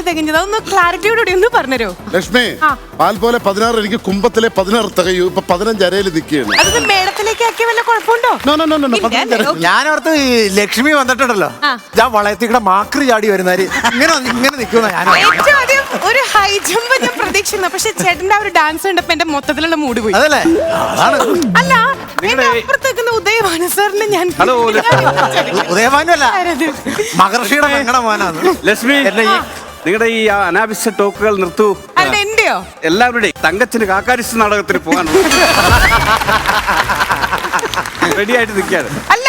തികഞ്ഞത്? അതൊന്ന് ക്ലാരിറ്റിയോടുകൂടി ഒന്ന് പറഞ്ഞുതരോ? ലക്ഷ്മി, പാൽ പോലെ 16 എനിക്ക് കുംഭത്തിലെ 16 തികയൂ. ഇപ്പൊ 15 അരയിൽ നിൽക്കുകയാണ്. അത് മേടത്തിലേക്ക് ആക്കിയ വല്ല കുഴപ്പമുണ്ടോ? ഞാനോർത്ത് ലക്ഷ്മി വന്നിട്ടുണ്ടല്ലോ, ഞാൻ വളയത്തിയുടെ മാക്രി ചാടി വരുന്നാല് ഇങ്ങനെ നിൽക്കുന്ന ഏറ്റവും ആദ്യം ഒരു ഹൈ ജമ്പ് ഞാൻ പ്രതീക്ഷിക്കുന്നു. പക്ഷെ ചേട്ടന്റെ ആ ഒരു ഡാൻസ് കണ്ടപ്പോ എന്റെ മൊത്തത്തിലുള്ള മൂഡ് പോയി. അതല്ലേ? അല്ല, എന്റെ അപ്പുറത്തേക്കുന്ന ഉദയഭാനു സാറിന് ഞാൻ ഉദയഭാനു അല്ല, മഹർഷിയുടെ പെങ്ങളുടെ മോനാണ്. ലക്ഷ്മി, നിങ്ങളുടെ ഈ അനാവശ്യ ടോക്കുകൾ നിർത്തൂ. അല്ല, എന്റെയോ? എല്ലാവരുടെയും തങ്കച്ചന് കാക്കാരിസ് നാടകത്തിന് പോകാൻ റെഡി ആയിട്ട് നിൽക്കാറ്. അല്ല,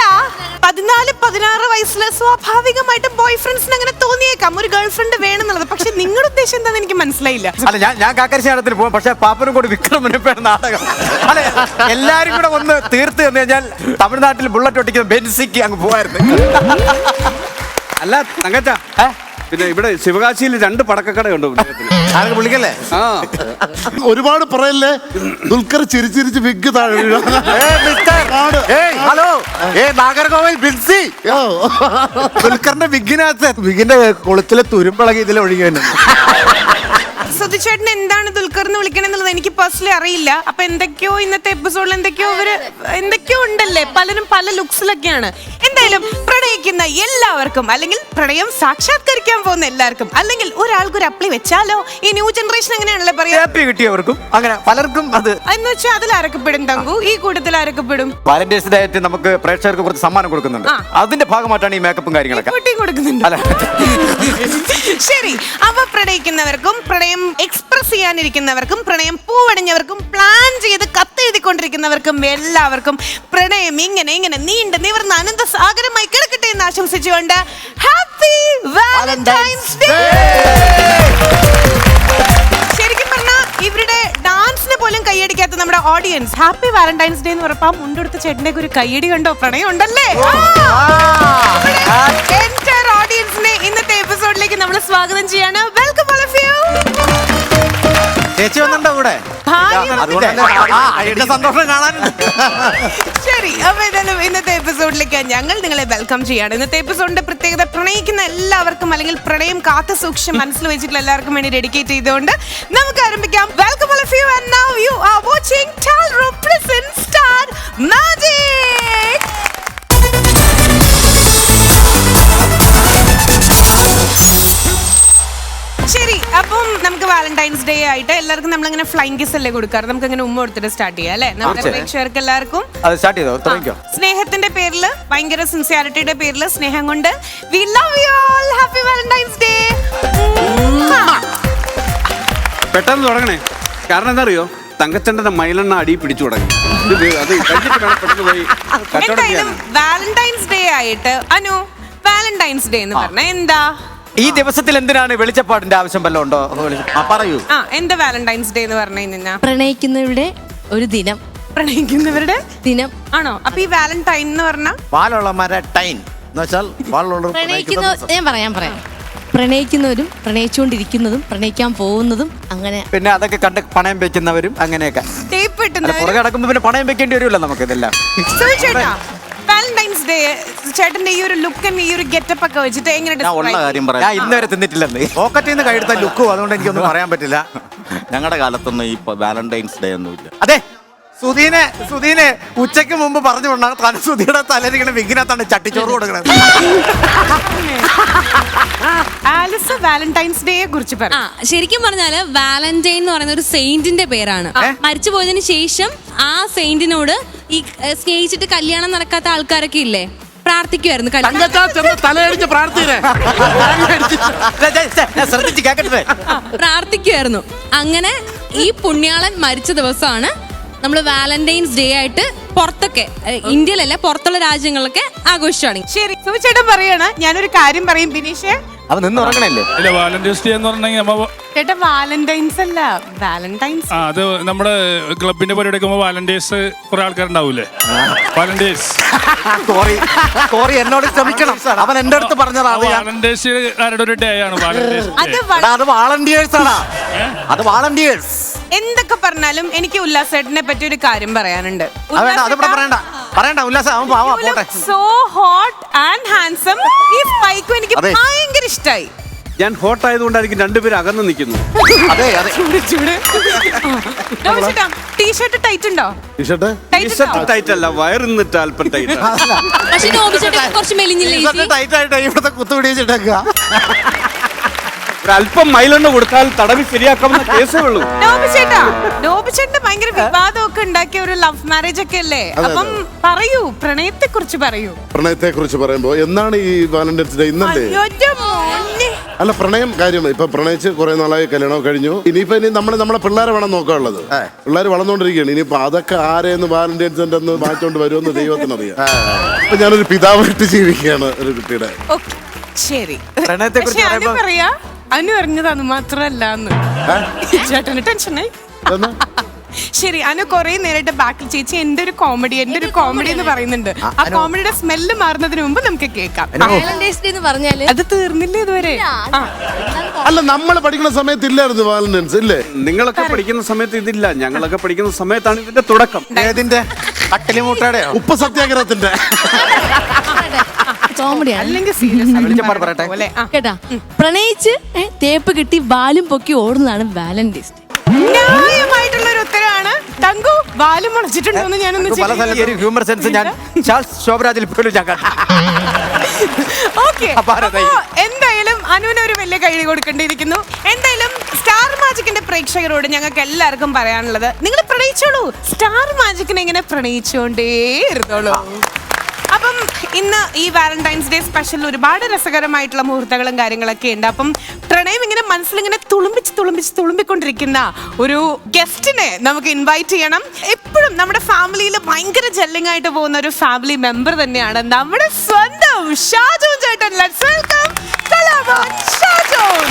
14-16 വയസ്സിൽ സ്വാഭാവികമായിട്ടും ബോയ് ഫ്രണ്ട്സിന് അങ്ങനെ തോന്നിയേക്കാം ഒരു ഗേൾ ഫ്രണ്ട് വേണമെന്നുള്ളത്. പക്ഷെ നിങ്ങളുടെ ഉദ്ദേശം എന്താണെന്ന് എനിക്ക് മനസ്സിലായില്ല. അല്ല, ഞാൻ കാക്കാരിസ് നാടകത്തിന് പോകും. പക്ഷെ പാപ്പനും കൂടി വിക്രമനുപ്പേണ് നാടകം. അല്ലെ, എല്ലാരും കൂടെ ഒന്ന് തീർത്ത് തന്നു കഴിഞ്ഞാൽ തമിഴ്നാട്ടിൽ ബുള്ളറ്റ് ഒട്ടിക്കുന്ന ബെൻസിക്ക് അങ്ങ് പോവായിരുന്നു. അല്ല തങ്കച്ച, പിന്നെ ഇവിടെ ശിവകാശിയിൽ 2 പടക്കക്കടയുണ്ട്. വിളിക്കല്ലേ? ഒരുപാട് പറയല്ലേ, ദുൽഖർ ചിരിച്ചിരിച്ച് വിഗ് താഴെ. ഹലോ, നാഗർകോവിൽ ബിൻസി. ദുൽഖറിന്റെ വിഗിന്റെ കൊളുത്തിലെ തുരുമ്പിളകി ഇതിൽ ഒഴുകിയാണ്. സുധിച്ചേട്ടൻ എന്താണ് ദുൽഖർ എന്ന് വിളിക്കണെന്നുള്ളത് എനിക്ക് പേഴ്സണലി അറിയില്ല. അപ്പൊ എന്തൊക്കെയോ ഇന്നത്തെ എപ്പിസോഡിൽ എന്തൊക്കെയോ ഉണ്ടല്ലേ, പലരും പല ലുക്സിലൊക്കെയാണ്. എന്തായാലും പ്രണയിക്കുന്ന എല്ലാവർക്കും, അല്ലെങ്കിൽ പ്രണയം സാക്ഷാത്കരിക്കാൻ പോകുന്ന എല്ലാവർക്കും, അല്ലെങ്കിൽ ഒരാൾക്ക് ഒരു അപ്ലൈ വെച്ചാലോ, ഈ ന്യൂ ജനറേഷൻ അങ്ങനെയാണല്ലേ പറയാ, കിട്ടിയവർക്കും അങ്ങനെ പലർക്കും അത് എന്ന് വെച്ചാൽ അതിൽ ആരൊക്കെപ്പെടും തങ്കു? ഈ കൂട്ടത്തിൽ ആരൊക്കെപ്പെടും? വാലന്റൈൻസ് ഡേ ആയിട്ട് നമുക്ക് പ്രേക്ഷകർക്ക് കുറച്ച് സമ്മാനം കൊടുക്കുന്നുണ്ട്. അതിന്റെ ഭാഗമായിട്ടാണ് ഈ മേക്കപ്പും കാര്യങ്ങളൊക്കെ കൊടുക്കുന്നുണ്ട്. ശരി, അവ പ്രണയിക്കുന്നവർക്കും പ്രണയം എക്സ്പ്രസ് ചെയ്യാനിരിക്കുന്നവർക്കും പ്രണയം പൂവണിഞ്ഞവർക്കും പ്ലാൻ ചെയ്ത് കത്തെഴുതിക്കൊണ്ടിരിക്കുന്നവർക്കും എല്ലാവർക്കും പ്രണയം ഇങ്ങനെ നീണ്ട് നിവർന്ന അനന്ത സാഗരമായി കിടക്കട്ടെ എന്ന് ആശംസിച്ചുകൊണ്ട് ഹാപ്പി വാലന്റൈൻസ് ഡേ. ശരിക്കും പറഞ്ഞാൽ ഇവരുടെ ഡാൻസിന് പോലും കൈയടിക്കാത്ത നമ്മുടെ ഓഡിയൻസ് ഹാപ്പി വാലന്റൈൻസ് ഡേ എന്ന് പറഞ്ഞാൽ മുണ്ടെടുത്ത ചേട്ടന്റെ ഒരു കൈയടി കണ്ടോ? പ്രണയം ഉണ്ടല്ലേ? എൻറ്റയർ ഓഡിയൻസിനെ ഇന്നത്തെ എപ്പിസോഡിലേക്ക് നമ്മൾ സ്വാഗതം ചെയ്യാണ്. Welcome all of you. ചേച്ചി വന്നിട്ടുണ്ടോ കൂടെ? സന്തോഷം കാണാനുണ്ട്. ശരി, അപ്പൊ ഏതായാലും ഇന്നത്തെ എപ്പിസോഡിലേക്ക് ഞങ്ങൾ നിങ്ങളെ വെൽക്കം ചെയ്യാണ്. ഇന്നത്തെ എപ്പിസോഡിന്റെ പ്രത്യേകത പ്രണയിക്കുന്ന എല്ലാവർക്കും, അല്ലെങ്കിൽ പ്രണയം കാത്തു സൂക്ഷിച്ച് മനസ്സിൽ വെച്ചിട്ടുള്ള എല്ലാവർക്കും വേണ്ടി ഡെഡിക്കേറ്റ് ചെയ്തുകൊണ്ട് നമുക്ക് ആരംഭിക്കാം. Welcome all of you and now you are watching ടാൽ റൂം പ്രസൻസ് സ്റ്റാർ മാജിക്. ശരി, അപ്പം നമുക്ക് വാലന്റൈൻസ് ഡേ ആയിട്ട് എല്ലാവർക്കും നമ്മളിങ്ങനെ ഫ്ലൈങ് കിസ് അല്ലേ കൊടുക്കാറ്? നമുക്ക് അങ്ങനെ ഉമ്മ കൊടുത്തിട്ട് സ്റ്റാർട്ട് ചെയ്യാം അല്ലേ? നമ്മുടെ പ്രേക്ഷകർക്ക് എല്ലാവർക്കും സ്നേഹത്തിന്റെ പേരിൽ, ഭയങ്കര സിൻസിയാരിറ്റിയുടെ പേരിൽ, സ്നേഹം കൊണ്ട് we love you all, happy Valentine's day. പെട്ടെന്ന് തുടങ്ങണേ, കാരണം എന്താ അറിയോ, തങ്കച്ചന്റെ മയിലെണ്ണ അടി പിടിച്ചു തുടങ്ങി. എന്തായാലും വാലന്റൈൻസ് ഡേ ആയിട്ട് അനു, വാലന്റൈൻസ് ഡേ എന്ന് പറഞ്ഞാൽ എന്താ? ഈ ദിവസത്തിൽ എന്തിനാണ് വെളിച്ചപ്പാടിന്റെ ആവശ്യം വല്ലതും ഉണ്ടോ? പറയൂ. എന്താ വാലന്റൈൻസ് ഡേ എന്ന് പറഞ്ഞു കഴിഞ്ഞാൽ? പ്രണയിക്കുന്നവരുടെ ഒരു ദിനം. പ്രണയിക്കുന്നവരുടെ ദിനം ആണോ? അപ്പൊ ഈ വാലന്റൈൻ എന്ന് പറഞ്ഞാൽ വാലുള്ളമാരെ ടൈൻ എന്ന് വെച്ചാൽ ഞാൻ പറയാം പ്രണയിക്കുന്നവരും പ്രണയിച്ചുകൊണ്ടിരിക്കുന്നതും പ്രണയിക്കാൻ പോകുന്നതും അങ്ങനെ. പിന്നെ അതൊക്കെ കണ്ട് പണയം വെക്കുന്നവരും അങ്ങനെയൊക്കെ. പുറകെ നടക്കുമ്പോ പിന്നെ പണയം വെക്കേണ്ടി വരുമല്ലോ നമുക്ക് ഇതെല്ലാം. വാലന്റൈൻസ് ഡേ ചേട്ടന്റെ ഈ ഒരു ലുക്ക്, ഈ ഒരു ഗെറ്റപ്പ് ഒക്കെ വെച്ചിട്ട് എങ്ങനെ? ഞാൻ ഇന്നുവരെ തിന്നിട്ടില്ലെന്ന് പോക്കറ്റിൽ നിന്ന് കഴുത്ത ലുക്കും, അതുകൊണ്ട് എനിക്കൊന്നും പറയാൻ പറ്റില്ല. ഞങ്ങളുടെ കാലത്തൊന്നും ഈ വാലന്റൈൻസ് ഡേ ഒന്നും ഇല്ല. അതെ, സുധീനെ ഉച്ചയ്ക്ക് മുമ്പ് പറഞ്ഞു കൊണ്ടാണ് സുധിയുടെ തലരിങ്ങനെ വിഘ്നത്താണ് ചട്ടിച്ചോറ് കൊടുക്കണത്. ആലിസ് വാലന്റൈൻസ് ഡേയെ കുറിച്ച് പറ. ശരിക്കും പറഞ്ഞാല് വാലന്റൈൻ എന്ന് പറയുന്ന ഒരു സെയിന്റിന്റെ പേരാണ്. മരിച്ചു പോയതിനു ശേഷം ആ സെയിന്റിനോട് ഈ സ്നേഹിച്ചിട്ട് കല്യാണം നടക്കാത്ത ആൾക്കാരൊക്കെ ഇല്ലേ, പ്രാർത്ഥിക്കുമായിരുന്നു. പ്രാർത്ഥിക്കുമായിരുന്നു. അങ്ങനെ ഈ പുണ്യാളൻ മരിച്ച ദിവസമാണ് നമ്മൾ വാലന്റൈൻസ് ഡേ ആയിട്ട് പുറത്തൊക്കെ, ഇന്ത്യയിലല്ല പുറത്തുള്ള രാജ്യങ്ങളൊക്കെ ആഘോഷിച്ചാണ്. ശരി, ചേട്ടൻ പറയാണ്. ഞാനൊരു കാര്യം പറയും ബിനീഷ്, അവ നിന്ന് ഉറങ്ങണല്ലേ? ഇല്ല, വാലന്റൈൻസ് ഡേ എന്ന് പറഞ്ഞെങ്കിൽ ചേട്ടാ വാലന്റൈൻസ് അല്ല, വാലന്റൈൻസ്. അത് നമ്മുടെ ക്ലബിന്റെ പരിപാടി വാലന്റൈൻസ് കുറെ ആൾക്കാരുണ്ടാവൂലേ? വാലന്റൈൻസ് സോറി എന്നോട് ക്ഷമിക്കണം, അവൻ എന്റെ അടുത്ത് പറഞ്ഞതാണ്. വാലന്റൈൻസ് ഒരു ഡേ ആണ് വാലന്റൈൻസ്. അത് വാളണ്ടിയേഴ്സ് ആണ്, അത് വാളണ്ടിയേഴ്സ്. എന്തൊക്കെ പറഞ്ഞാലും എനിക്ക് ഉല്ലാസേട്ടനെ പറ്റി ഒരു കാര്യം പറയാനുണ്ട്. പറയണ്ട. So hot and handsome. ഈ സ്പൈക്കും എനിക്ക് ഭയങ്കര ഇഷ്ടായി. ഞാൻ ഹോട്ട് ആയതുകൊണ്ടായിരിക്കും രണ്ടുപേരും അകന്ന് നിൽക്കുന്നു. അതെ അതെ. ടീഷർട്ട് ടൈറ്റ് ഉണ്ടോ? ടീഷർട്ട് ടൈറ്റ് അല്ല, വയറിന്നിട്ട് അല്പം ടൈറ്റ്. പക്ഷെ നോബിച്ചേട്ടാ കുറച്ച് മെലിഞ്ഞില്ലേ ചേച്ചി? ടൈറ്റ് ആയിട്ട് ഇവിടുത്തെ കുത്തുപിടിച്ചിട്ടേക്കുക. ഒരല്പം മൈലെണ്ണ കൊടുത്താൽ തടവി ശരിയാക്കാവുന്ന കേസേ ഉള്ളൂ. നോബിച്ചേട്ടൻ ഭയങ്കര വിവാദമൊക്കെ ഉണ്ടാക്കിയ ഒരു ലവ് മാരേജ് ഒക്കെ അല്ലേ? അപ്പം പറയൂ, പ്രണയത്തെ കുറിച്ച് പറയൂ. പ്രണയത്തെ കുറിച്ച് പറയുമ്പോ എന്നാണ് ഈ വാലന്റൈൻസ് ഡേ? ഇന്നല്ലേ? അയ്യോ, മോനെ. അല്ല, പ്രണയം കാര്യം ഇപ്പൊ പ്രണയിച്ച് കുറെ നാളായി, കല്യാണം കഴിഞ്ഞു. ഇനിയിപ്പോ നമ്മളെ പിള്ളേരെ വേണം നോക്കാനുള്ളത്. പിള്ളേർ വളർന്നുകൊണ്ടിരിക്കുകയാണ്. ഇനിയിപ്പോ അതൊക്കെ ആരെയെന്ന് വാലന്റൈൻസ് ഡേ എന്ന് മാറ്റോണ്ട് വരുമെന്ന് ദൈവത്തിനറിയാം. ഇപ്പൊ ഞാനൊരു പിതാവായിട്ട് ജീവിക്കുകയാണ് ഒരു കുട്ടിയുടെ. ഓക്കേ, ശരി. പ്രണയത്തെ കുറിച്ച് പക്ഷേ അനു പറയാ, അനു അറിഞ്ഞതാണ് മാത്രല്ല ചേട്ടന് ടെൻഷനായി. ശരി, അനു കുറെ നേരിട്ട് ബാക്കിൽ ചേച്ചി എന്റെ ഒരു കോമഡി എന്ന് പറയുന്നുണ്ട്. ആ കോമഡിയുടെ സ്മെല്ല് മാറുന്നതിന് മുമ്പ് നമുക്ക് കേൾക്കാം. വാലന്റൈൻസ് ഡേ എന്ന് പറഞ്ഞാല് അത് തീർന്നില്ല ഇതുവരെ. അല്ല, നമ്മൾ പഠിക്കുന്ന സമയത്ത് ഇല്ലായിരുന്നു വാലന്റൈൻസ്, ഇല്ലേ? നിങ്ങളൊക്കെ പഠിക്കുന്ന സമയത്ത് ഇതില്ല, ഞങ്ങളൊക്കെ പഠിക്കുന്ന സമയത്താണ് ഇതിന്റെ തുടക്കം. ഏതിന്റെ? കട്ടലിമുട്ടയുടെയോ? ഉപ്പ് സത്യാഗ്രഹത്തിന്റെ. കോമഡിയാണ് അല്ലെങ്കിൽ സീരിയസ് പറയട്ടെ. കേട്ടാ. പ്രണയിച്ച് തേപ്പ് കിട്ടി വാലും പൊക്കി ഓടുന്നതാണ് വാലന്റൈൻസ് ഡേ. ന്യായമായിട്ടുള്ള ഒരു ഉത്തരവാണ്. തങ്കു വാലും മുളച്ചിട്ടുണ്ടോന്ന് ഞാനൊന്ന് പല സ്ഥലത്ത് ഒരു ഹ്യൂമർ സെൻസ് ഞാൻ ചാൾസ് ശോഭരാജിൽ പോലും ഞാൻ കണ്ടു. ഓക്കേ, എന്തായാലും അനുവിന് ഒരു വലിയ കൈ കൊടുക്കേണ്ടിയിരിക്കുന്നു. എന്തായാലും സ്റ്റാർ മാജിക്കിന്റെ പ്രേക്ഷകരോട് ഞങ്ങൾക്ക് എല്ലാവർക്കും പറയാനുള്ളത്, നിങ്ങൾ പ്രണയിച്ചോളൂ. സ്റ്റാർ മാജിക്കിനെ ഇങ്ങനെ പ്രണയിച്ചോണ്ടേ ഇരുന്നോളൂ. അപ്പം ഇന്ന് ഈ വാലന്റൈൻസ് ഡേ സ്പെഷ്യൽ ഒരുപാട് രസകരമായിട്ടുള്ള മുഹൂർത്തങ്ങളും കാര്യങ്ങളൊക്കെ ഉണ്ട്. അപ്പം പ്രണയം ഇങ്ങനെ മനസ്സിലിങ്ങനെ തുളുമ്പിക്കൊണ്ടിരിക്കുന്ന ഒരു ഗസ്റ്റിനെ നമുക്ക് ഇൻവൈറ്റ് ചെയ്യണം. എപ്പോഴും നമ്മുടെ ഫാമിലിയിൽ ഭയങ്കര ജെല്ലിംഗ് ആയിട്ട് പോകുന്ന ഒരു ഫാമിലി മെമ്പർ തന്നെയാണ് നമ്മുടെ സ്വന്തം ഷാജോൺ ചേട്ടൻ. Let's welcome Kalabhavan Shajon.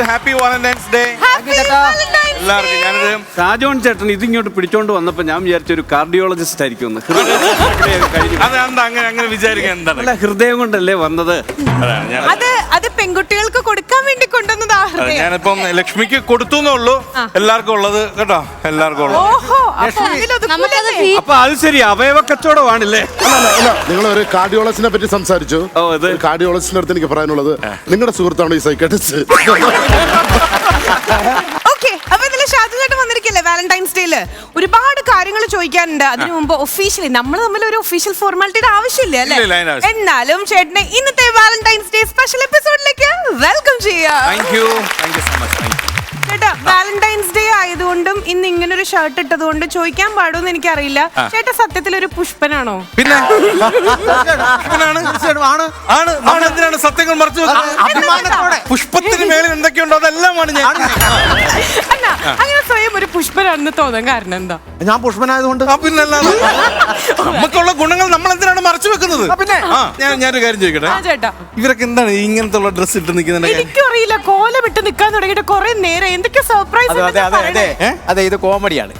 Happy Valentine's day എല്ലാവർക്കും. ഞാനിത് ഷാജോൺ ചേട്ടൻ ഇതിങ്ങോട്ട് പിടിച്ചോണ്ട് വന്നപ്പോ ഞാൻ വിചാരിച്ച ഒരു കാർഡിയോളജിസ്റ്റ് ആയിരിക്കും. അങ്ങനെ വിചാരിക്കാൻ എന്താണ്? അല്ല, ഹൃദയം കൊണ്ടല്ലേ വന്നത്. അത് പെൺകുട്ടികൾക്ക് കൊടുക്കാൻ വേണ്ടി കൊണ്ടുവന്നതാ. ഞാനിപ്പം ലക്ഷ്മിക്ക് കൊടുത്തു എന്നുള്ളൂ. എല്ലാവർക്കും ഉള്ളത് കേട്ടോ, എല്ലാവർക്കും ഉള്ളത്. അപ്പൊ അത് ശരി, അവയവ കച്ചവടമാണല്ലേ? അല്ല, നിങ്ങൾ ഒരു കാർഡിയോളജിസ്റ്റിനെ പറ്റി സംസാരിച്ചു. കാർഡിയോളജിസ്റ്റിന്റെ അടുത്ത് എനിക്ക് പറയാനുള്ളത്, നിങ്ങളുടെ സുഹൃത്താണോ ഈ സൈക്കാട്രിസ്റ്റ്? ഓക്കെ, അപ്പൊ ഇതില് ഷാജോൺ ചേട്ടൻ വന്നിരിക്കല്ലേ വാലന്റൈൻസ് ഡേയില്? ഒരുപാട് കാര്യങ്ങൾ ചോദിക്കാനുണ്ട്. അതിനു മുമ്പ് ഒഫീഷ്യലി നമ്മൾ തമ്മിൽ ഒരു ഒഫീഷ്യൽ ഫോർമാലിറ്റിയുടെ ആവശ്യമില്ല അല്ലേ? എന്നാലും ചേട്ടനെ ഇന്നത്തെ വാലന്റൈൻസ് ഡേ സ്പെഷ്യൽ എപ്പിസോഡിലേക്ക് വെൽക്കം ചെയ്യാം. ചേട്ടാ, വാലന്റൈൻസ് ഡേ ആയതുകൊണ്ടും ഇന്ന് ഇങ്ങനെ ഒരു ഷർട്ട് ഇട്ടതുകൊണ്ട് ചോദിക്കാൻ പാടുമെന്ന് എനിക്കറിയില്ല. ചേട്ടാ സത്യത്തിൽ ഒരു പുഷ്പനാണോ? പിന്നെ എന്തിനാണ് സത്യങ്ങൾ മറച്ചു വെക്കുന്നത്? പുഷ്പത്തിന് മേലെ എന്തൊക്കെയുണ്ടോ അതെല്ലാമാണ് ഞാൻ. അല്ല, അങ്ങനെ സ്വയം ഒരു പുഷ്പനാണെന്ന് തോന്നാൻ കാരണം എന്താ? ഞാൻ പുഷ്പനായതുകൊണ്ട്. പിന്നല്ലാതെ നമുക്കുള്ള ഗുണങ്ങൾ നമ്മൾ എന്തിനാണ് മറച്ചു വെക്കുന്നത്? ഞാനൊരു കാര്യം ചോദിക്കട്ടെ, ചേട്ടാ ഇവരൊക്കെ എന്താണ് ഇങ്ങനത്തെ ഉള്ള ഡ്രസ് ഇട്ട് നിൽക്കുന്നത്? എനിക്കറിയില്ല, കോലം ഇട്ട് നിൽക്കാൻ തുടങ്ങിയിട്ട് കുറെ നേരം. എന്തൊക്കെ സർപ്രൈസ്. അതെ, ഇത് കോമഡിയാണ്.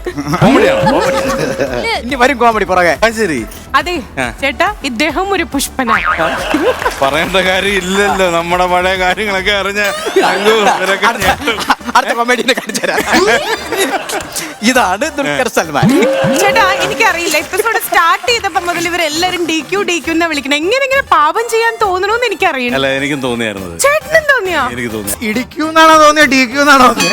ഇനി വരും കോമഡി പുറകെ. ശരി. അതെ ചേട്ടാ, ഇദ്ദേഹം ഒരു പുഷ്പനാണ്. പറയേണ്ട കാര്യം ഇല്ലല്ലോ, നമ്മുടെ പഴയ കാര്യങ്ങളൊക്കെ അറിഞ്ഞ അടുത്ത കോമഡിനെ കാണിച്ചു തരാം. ഇതാണ് ദുൽഖർ സൽമാൻ. ചേട്ടാ, എനിക്കറിയില്ല, എപ്പിസോഡ് സ്റ്റാർട്ട് ചെയ്തപ്പോ മുതൽ ഇവരെല്ലാരും ഡി ക്യൂ എന്നാ വിളിക്കണം. എങ്ങനെ പാപം ചെയ്യാൻ തോന്നണോന്ന് എനിക്കറിയില്ല. അല്ല, എനിക്കും തോന്നിയായിരുന്നു. ചേട്ടനും തോന്നിയാ? എനിക്ക് തോന്നി. ഇടിക്യൂന്നാണോ തോന്നിയ DQ എന്നാണോ തോന്നിയത്?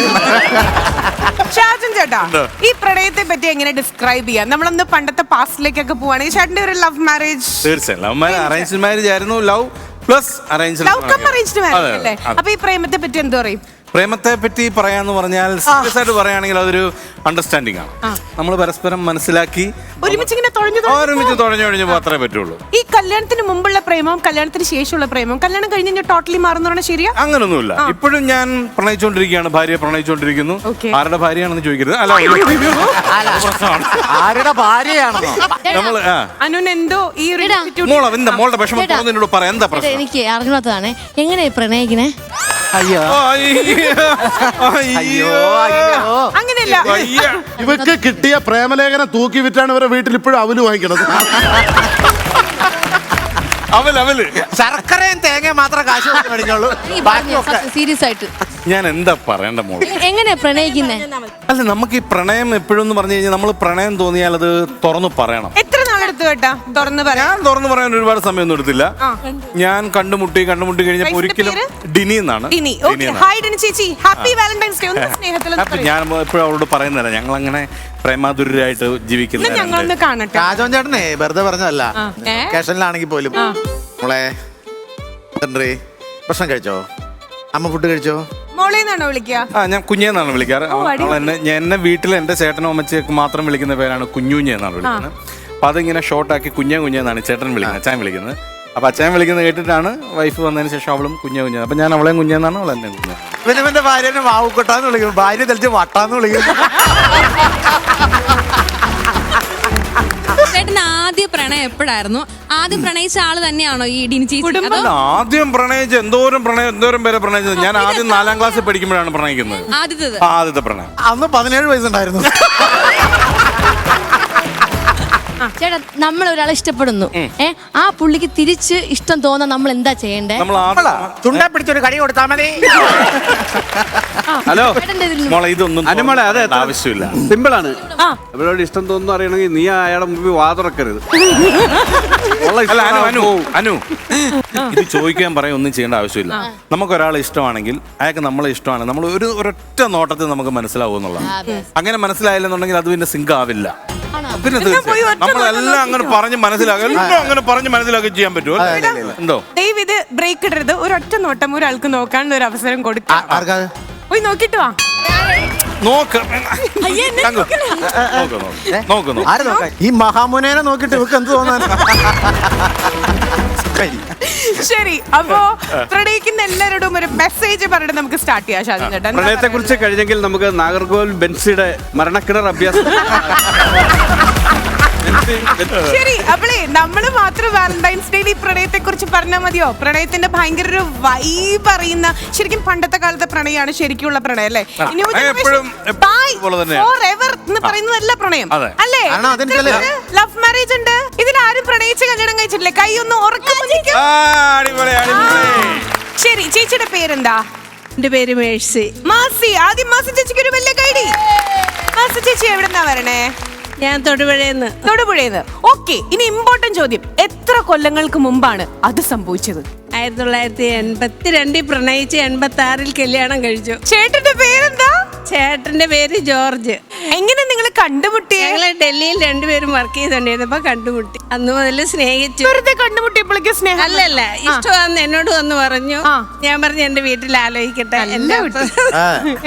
ഷാജൻ ചേട്ടാ, ഈ പ്രണയത്തെ പറ്റി എങ്ങനെ ഡിസ്ക്രൈബ് ചെയ്യാം? നമ്മളൊന്ന് പണ്ടത്തെ പാസ്റ്റിലേക്കൊക്കെ പോവാണെങ്കിൽ ചേട്ടന്റെ ഒരു ലവ് മാരേജ്. തീർച്ചയായും ലവ് അറേഞ്ച് മാരേജ് ആയിരുന്നു. Love plus arrange love come arranged marriage അല്ലേ? അപ്പൊ ഈ പ്രേമത്തെ പറ്റി എന്ത് പറയും? പ്രേമത്തെ പറ്റി പറയാന്ന് പറഞ്ഞാൽ സീരിയസ് ആയിട്ട് പറയുകയാണെങ്കിൽ അതൊരു അണ്ടർസ്റ്റാൻഡിംഗ് ആണ്. നമ്മൾ പരസ്പരം മനസ്സിലാക്കി ഒരുമിച്ചിങ്ങനെ ഒരുമിച്ച് തുഴഞ്ഞു അത്രേ പറ്റുള്ളൂ. ഈ കല്യാണത്തിന് മുമ്പുള്ള പ്രേമവും കല്യാണത്തിന് ശേഷമുള്ള പ്രേമവും കല്യാണം കഴിഞ്ഞ് ടോട്ടലി മാറുന്ന ശരിയാ? അങ്ങനൊന്നുമില്ല. ഇപ്പോഴും ഞാൻ പ്രണയിച്ചുകൊണ്ടിരിക്കുകയാണ്, ഭാര്യയെ പ്രണയിച്ചുകൊണ്ടിരിക്കുന്നു. ആരുടെ ഭാര്യയാണെന്ന് ചോദിക്കരുത്. അല്ല പ്രശ്നമാണ് ആരുടെ ഭാര്യയാണെന്നോ? നമ്മള് അനുൻ എന്തോ ഈ ഒരു എടാ. മോളുടെ വിഷമം എന്നോട് പറയാം. എന്താ പ്രശ്നം? എനിക്ക് അറിഞ്ഞതാണ് എങ്ങനെ പ്രണയിക്കണേ. അയ്യോ അങ്ങനെയല്ല. ഇവക്ക് കിട്ടിയ പ്രേമലേഖനം തൂക്കി വിറ്റാണ് ഇവരെ വീട്ടിൽ ഇപ്പോഴും അവല് വാങ്ങിക്കണത്. അവല് ശർക്കരയും തേങ്ങയും മാത്രം കാശ് മേടിഞ്ഞോളൂ. സീരിയസ് ആയിട്ട് ഞാൻ എന്താ പറയണ്ട മോള്? എങ്ങനെയാ പ്രണയിക്കുന്നേ? അല്ല, നമുക്ക് ഈ പ്രണയം എപ്പോഴും പറഞ്ഞു കഴിഞ്ഞാൽ നമ്മൾ പ്രണയം തോന്നിയാൽ അത് തുറന്നു പറയണം. എത്ര നാളെടുത്തു കേട്ടാ തുറന്ന് പറയാം? ഞാൻ തുറന്നു പറയാൻ ഒരുപാട് സമയമൊന്നും എടുത്തില്ല. ഞാൻ കണ്ടുമുട്ടി കഴിഞ്ഞപ്പോ ഒരിക്കലും ഡിനി എന്നാണ്. ഹായ് ഡിനി ചേച്ചി, ഹാപ്പി വാലന്റൈൻസ് ഡേ. ഒന്ന് സ്നേഹത്തിൽ ഞാൻ എപ്പോഴും അവളോട് പറയുന്നില്ല, ഞങ്ങൾ അങ്ങനെ പ്രേമാതുരായിട്ട് ജീവിക്കുന്ന. ഞങ്ങളൊന്ന് കാണട്ടെ. രാജോൻ ചേട്ടനെ വെറുതെ പറഞ്ഞതല്ല, വെക്കേഷനിലാണെങ്കിൽ പോലും മോളെ ഭക്ഷണം കഴിച്ചോ? അമ്മ ഫുഡ് കഴിച്ചോ? മോളേന്നാണോ വിളിക്കുക? ഞാൻ കുഞ്ഞേന്നാണ് വിളിക്കാറ്. എന്നെ വീട്ടിൽ എന്റെ ചേട്ടനും അമ്മച്ചയൊക്കെ മാത്രം വിളിക്കുന്ന പേരാണ് കുഞ്ഞുഞ്ഞ എന്നാണ് വിളിക്കുന്നത്. അപ്പൊ അതിങ്ങനെ ഷോർട്ടാക്കി കുഞ്ഞെന്നാണ് ചേട്ടൻ വിളിക്കുന്നത്, അച്ഛൻ വിളിക്കുന്നത്. അപ്പൊ അച്ഛൻ വിളിക്കുന്നത് കേട്ടിട്ടാണ് വൈഫ് വന്നതിന് ശേഷം അവളും കുഞ്ഞ. അപ്പൊ ഞാൻ അവളെയും കുഞ്ഞെന്നാണ്, അവൾ എന്നെ കുഞ്ഞ. ഇവന്റെ ഭാര്യനെ വാവുക്കൊട്ടാന്ന് വിളിക്കുന്നു, ഭാര്യ തെളിച്ച് വട്ടാന്ന് വിളിക്കുന്നു. ചേട്ടന് ആദ്യ പ്രണയം എപ്പോഴായിരുന്നു? ആദ്യം പ്രണയിച്ച ആള് തന്നെയാണോ ഈ ഡിനി ചേച്ചി? ആദ്യം പ്രണയിച്ച എന്തോരം പേരെ പ്രണയിച്ചത്. ഞാൻ ആദ്യം 4ാം ക്ലാസ്സിൽ പഠിക്കുമ്പോഴാണ് പ്രണയിക്കുന്നത്. ആദ്യത്തെ പ്രണയം അന്ന് 17 വയസ്സുണ്ടായിരുന്നു. ചേട്ടാ, നമ്മൾ ഒരാളെ ഇഷ്ടപ്പെടുന്നു, ആ പുള്ളിക്ക് തിരിച്ച് ഇഷ്ടം തോന്നാൻ നമ്മൾ എന്താ ചെയ്യണ്ടേ? നമ്മൾ തുണ്ടാ പിടിച്ചൊരു കടി കൊടുത്താൽ മതി. ഹലോ മോളെ, ഇതൊന്നും അനുമോളെ, അതെ ആവശ്യമില്ല. സിമ്പിളാണ്. അവരോട് ഇഷ്ടം തോന്നുന്നു അറിയണമെങ്കിൽ നീ അയാളുടെ മുമ്പിൽ വാതുറക്കരുത്. അനു, ഇത് ചോദിക്കാൻ പറയാൻ ഒന്നും ചെയ്യേണ്ട ആവശ്യമില്ല. നമുക്കൊരാളെ ഇഷ്ടമാണെങ്കിൽ അയാൾക്ക് നമ്മളെ ഇഷ്ടമാണ്, നമ്മൾ ഒരൊറ്റ നോട്ടത്തിൽ നമുക്ക് മനസ്സിലാവും എന്നുള്ളതാണ്. അങ്ങനെ മനസ്സിലായില്ലെന്നുണ്ടെങ്കിൽ അത് പിന്നെ സിങ്ക് ആവില്ല. പിന്നെ നമ്മളെല്ലാം അങ്ങനെ പറഞ്ഞ് മനസ്സിലാക്കി ചെയ്യാൻ പറ്റുമോ? എന്തോ ദൈവം ഇത് ബ്രേക്ക് ഇടരുത്. ഒരൊറ്റ നോട്ടം ഒരാൾക്ക് നോക്കാനുള്ള ഒരു അവസരം കൊടുക്കാം. പോയി നോക്കിട്ട് വാ. ഈ മഹാമുനേനെ നോക്കിട്ട് ഇവക്ക് എന്ത് തോന്നാൻ? ശരി, അപ്പോ പ്രണയിക്കുന്ന എല്ലാവരോടും ഒരു മെസ്സേജ് പറഞ്ഞിട്ട് നമുക്ക് സ്റ്റാർട്ട് ചെയ്യാം. ഷാജൻ ചേട്ടാ, പ്രണയത്തെ കുറിച്ച് കഴിഞ്ഞെങ്കിൽ നമുക്ക് നാഗർകോവിൽ ബെൻസിയുടെ മരണക്കിണർ അഭ്യാസം. ശരി, അപ്പളേ നമ്മള് മാത്രം വാലന്റൈൻസ് ഡേയിൽ ഈ പ്രണയത്തെ കുറിച്ച് പറഞ്ഞാൽ മതിയോ? പ്രണയത്തിന്റെ ഭയങ്കര ഒരു വൈബ് അറിയുന്ന, ശരിക്കും പണ്ടത്തെ കാലത്തെ പ്രണയമാണ് ശരിക്കുള്ള പ്രണയം അല്ലേ? എന്ന് പറയുന്നതല്ല പ്രണയം അല്ലേ? ലവ് മാരേജ് ഉണ്ട്. ഇതിലാരും പ്രണയിച്ച് കല്യാണം കഴിച്ചിട്ടില്ലേ? കൈ ഒന്ന് ഉറക്കം. ശരി, ചേച്ചിയുടെ പേരെന്താ? എന്റെ പേര് മേഴ്സി. മാസി. ആദ്യം മാസി ചേച്ചിക്ക് ഒരു വലിയ കൈഡി. മാസി ചേച്ചി എവിടെന്നാ വരണേ? ഞാൻ തൊടുപുഴേന്ന്. ഓക്കെ, ഇനി ഇമ്പോർട്ടന്റ് ചോദ്യം, എത്ര കൊല്ലങ്ങൾക്ക് മുമ്പാണ് അത് സംഭവിച്ചത്? 1982 പ്രണയിച്ച് 86 കല്യാണം കഴിച്ചു. ചേട്ടന്റെ പേരെന്താ? ചേട്ടന്റെ പേര് ജോർജ്. എങ്ങനെ നിങ്ങൾ കണ്ടുമുട്ടി? ഞങ്ങള് ഡൽഹിയിൽ രണ്ടുപേരും വർക്ക് ചെയ്തോണ്ടിരുന്നപ്പോ കണ്ടുമുട്ടി. അന്ന് മുതൽ സ്നേഹിച്ചു. വെറുതെ കണ്ടുമുട്ടിയപ്പോഴേക്കും സ്നേഹം? അല്ലല്ല, ഇഷ്ടമാന്ന് എന്നോട് വന്ന് പറഞ്ഞു. ഞാൻ പറഞ്ഞു എന്റെ വീട്ടിൽ ആലോചിക്കട്ടെ.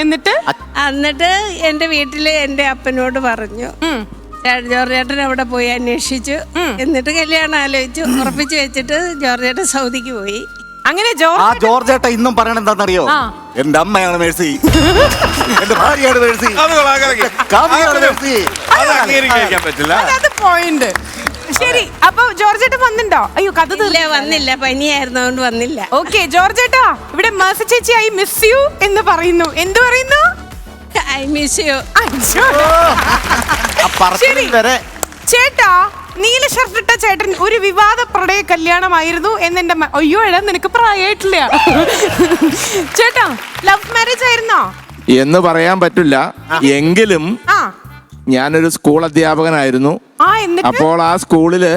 എന്നിട്ട് എന്റെ വീട്ടില് എന്റെ അപ്പനോട് പറഞ്ഞു. ജോർജേട്ടൻ അവിടെ പോയി അന്വേഷിച്ചു. എന്നിട്ട് കല്യാണം ആലോചിച്ചു, ഉറപ്പിച്ചു വെച്ചിട്ട് ജോർജേട്ടൻ സൗദിക്ക് പോയി. അങ്ങനെ ജോർജേട്ട ഇന്നും പറയണ എന്താണെന്നറിയോ? എന്റെ അമ്മയാണ് മേഴ്സി, എന്റെ ഭാര്യയാണ് മേഴ്സി. ശരി, അപ്പൊ ജോർജേട്ടൻ വന്നിട്ടുണ്ടോ? അയ്യോ, കഥ വന്നില്ല, പനിയായിരുന്നു, അതുകൊണ്ട് വന്നില്ല. ഓക്കെ ജോർജേട്ടാ, ഇവിടെ മേഴ്സി ചേച്ചി ഐ മിസ് യു എന്ന് പറയുന്നു. എന്ത് പറയുന്നു? I miss you. ചേട്ടാ, നീല ഷർട്ട് ഇട്ട ചേട്ടൻ ഒരു വിവാദ പ്രണയ കല്യാണമായിരുന്നു എന്നെന്റെ അയ്യോ എടാ, നിനക്ക് പ്രായമായിട്ടില്ല. ചേട്ടാ, ലവ് മാരേജ് ആയിരുന്നോ എന്ന് പറയാൻ പറ്റില്ല. എങ്കിലും ഞാനൊരു സ്കൂൾ അധ്യാപകനായിരുന്നു. അപ്പോൾ ആ സ്കൂളില്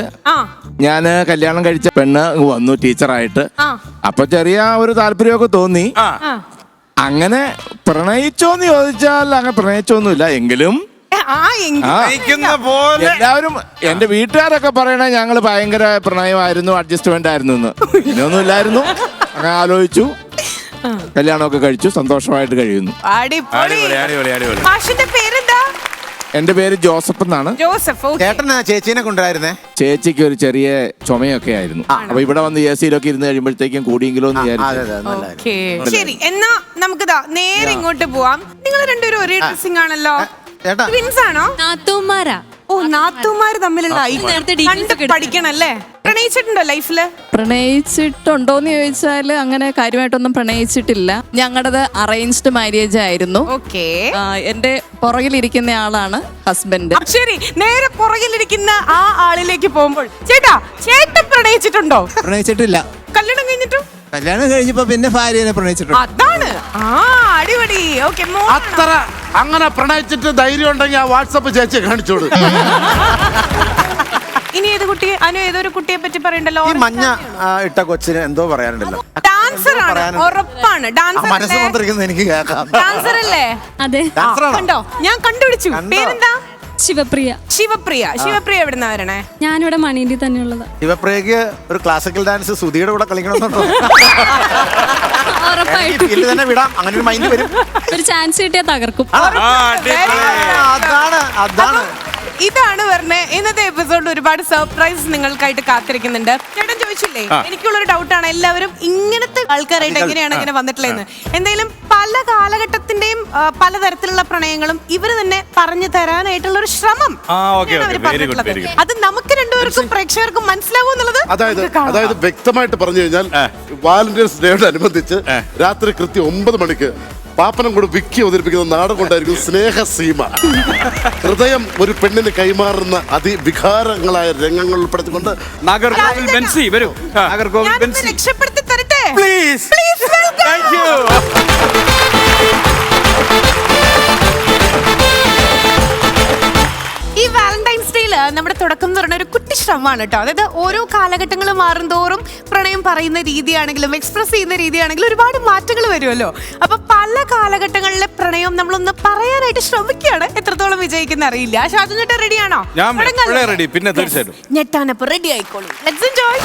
ഞാന് കല്യാണം കഴിച്ച പെണ്ണ് വന്നു ടീച്ചറായിട്ട്. അപ്പൊ ചെറിയ ഒരു താല്പര്യമൊക്കെ തോന്നി. അങ്ങനെ പ്രണയിച്ചോന്ന് ചോദിച്ചാൽ അങ്ങനെ പ്രണയിച്ചൊന്നുമില്ല. എങ്കിലും എല്ലാവരും എന്റെ വീട്ടുകാരൊക്കെ പറയണ ഞങ്ങള് ഭയങ്കര പ്രണയമായിരുന്നു, അഡ്ജസ്റ്റ്മെന്റ് ആയിരുന്നു എന്ന്. ഇങ്ങനെയൊന്നും ഇല്ലായിരുന്നു. അങ്ങനെ ആലോചിച്ചു, കല്യാണമൊക്കെ കഴിച്ചു, സന്തോഷമായിട്ട് കഴിയുന്നു. എന്റെ പേര് ജോസഫ് എന്നാണ്. ചേട്ടനാ ചേച്ചീനെ കൊണ്ടുവരായിരുന്നേ? ചേച്ചിക്ക് ഒരു ചെറിയ ചുമയൊക്കെ ആയിരുന്നു. അപ്പൊ ഇവിടെ വന്ന് AC-ലൊക്കെ ഇരുന്ന് കഴിയുമ്പോഴത്തേക്കും കൂടിയെങ്കിലും എന്ന് വിചാരിച്ചു. ശരി, എന്നാ നമുക്ക് നേരെ ഇങ്ങോട്ട് പോവാം. നിങ്ങൾ രണ്ടുപേരും ഒരേ ഡ്രസ്സിംഗ് ആണല്ലോ. ട്വിൻസ് ആണോ? നാത്തൂമാരാ. ഓ, നാത്തൂമാര് തമ്മിലുള്ള പഠിക്കണല്ലേ. പ്രണയിച്ചിട്ടുണ്ടോ ലൈഫില്? പ്രണയിച്ചിട്ടുണ്ടോന്ന് ചോദിച്ചാല് അങ്ങനെ കാര്യമായിട്ടൊന്നും പ്രണയിച്ചിട്ടില്ല. ഞങ്ങളുടേത് അറേഞ്ച്ഡ് മാരേജ് ആയിരുന്നു. എന്റെ പുറകിലിരിക്കുന്ന ആളാണ് ഹസ്ബൻഡ്. ശരി, നേരെ പുറകിലിരിക്കുന്ന ആ ആളിലേക്ക് പോകുമ്പോൾ ചേട്ടൻ പ്രണയിച്ചിട്ടുണ്ടോ? പ്രണയിച്ചിട്ടില്ല. കല്യാണം കഴിഞ്ഞിട്ടും? കല്യാണം കഴിഞ്ഞപ്പോ പിന്നെ ഭാര്യനെ പ്രണയിച്ചിട്ടുണ്ട്. അതാണ്. അടിപൊളി. ഓക്കെ, അത്ര അങ്ങനെ പ്രണയിച്ചിട്ട് ധൈര്യം ഉണ്ടെങ്കിൽ ആ വാട്സപ്പ് ചേച്ചിയെ കാണിച്ചോളൂ. ഇനി ഏത് കുട്ടിയെ, ഏതൊരു കുട്ടിയെ പറ്റി പറയണ്ടല്ലോ. മഞ്ഞ ഇട്ട കൊച്ചിന് എന്തോ പറയാനുണ്ടല്ലോ. ഡാൻസർ ആണ്, ഉറപ്പാണ്. ഡാൻസർ എനിക്ക് കേൾക്കാം. ഡാൻസർ അല്ലേ? അതെ. കണ്ടോ, ഞാൻ കണ്ടുപിടിച്ചു. പേരെന്താ? ശിവപ്രിയ. ശിവപ്രിയ എവിടുന്നാ വരണേ? ഞാനിവിടെ മണീന്റി തന്നെയുള്ളത്. ശിവപ്രിയക്ക് ഒരു ക്ലാസിക്കൽ ഡാൻസ് സുധിയുടെ കൂടെ കളിക്കണമെന്നുണ്ടോ? ഉറപ്പായിട്ടും വിടാം, അങ്ങനെ ഒരു മൈൻഡ് വരും. ഒരു ചാൻസ് കിട്ടിയാൽ തകർക്കും. അതാണ് ഇതാണ് പറഞ്ഞേ. ഇന്നത്തെ എപ്പിസോഡിൽ ഒരുപാട് സർപ്രൈസ് നിങ്ങൾക്കായിട്ട് കാത്തിരിക്കുന്നുണ്ട്. ചേട്ടൻ ചോദിച്ചില്ലേ, എനിക്കുള്ളൊരു ഡൗട്ടാണ്, എല്ലാവരും ഇങ്ങനത്തെ ആൾക്കാരായിട്ട് എങ്ങനെയാണ് ഇങ്ങനെ വന്നിട്ടുള്ളതെന്ന്. എന്തായാലും പല കാലഘട്ടത്തിന്റെയും പലതരത്തിലുള്ള പ്രണയങ്ങളും ഇവര് തന്നെ പറഞ്ഞു തരാനായിട്ടുള്ള ഒരു ശ്രമം അത് നമുക്ക് രണ്ടുപേർക്കും പ്രേക്ഷകർക്കും മനസ്സിലാവും എന്നുള്ളത്. അതായത് വ്യക്തമായിട്ട് പറഞ്ഞു കഴിഞ്ഞാൽ വാലന്റൈൻസ് ഡേയോടനുബന്ധിച്ച് രാത്രി കൃത്യം 9 മണിക്ക് പാപ്പനം കൂടെ വിക്കി അവതരിപ്പിക്കുന്ന നാടകം കൊണ്ടായിരിക്കും സ്നേഹസീമ. ഹൃദയം ഒരു പെണ്ണിന് കൈമാറുന്ന അതിവികാരങ്ങളായ രംഗങ്ങൾ ഉൾപ്പെടുത്തിക്കൊണ്ട് നാഗർകോവിൽ ബെൻസി വരൂ. നാഗർകോവിൽ ബെൻസി രക്ഷപ്പെടുത്തി തരട്ടെ പ്ലീസ്. Thank you. ഈ വാലന്റൈൻസ് ഡേയില് നമ്മുടെ തുടക്കം എന്ന് പറയുന്ന ഒരു കുട്ടി ശ്രമമാണ് കേട്ടോ. അതായത് ഓരോ കാലഘട്ടങ്ങൾ മാറുന്തോറും പ്രണയം പറയുന്ന രീതിയാണെങ്കിലും എക്സ്പ്രസ് ചെയ്യുന്ന രീതിയാണെങ്കിലും ഒരുപാട് മാറ്റങ്ങൾ വരുമല്ലോ. അപ്പൊ പല കാലഘട്ടങ്ങളിലെ പ്രണയം നമ്മളൊന്ന് പറയാനായിട്ട് ശ്രമിക്കുകയാണ്. എത്രത്തോളം വിജയിക്കുന്ന അറിയില്ല. ഷാജു ചേട്ടാ റെഡിയാണോ? റെഡി. പിന്നെ തീർച്ചയായിട്ടും ഞെട്ടാനപ്പോ റെഡി ആയിക്കോളൂ. Let's enjoy.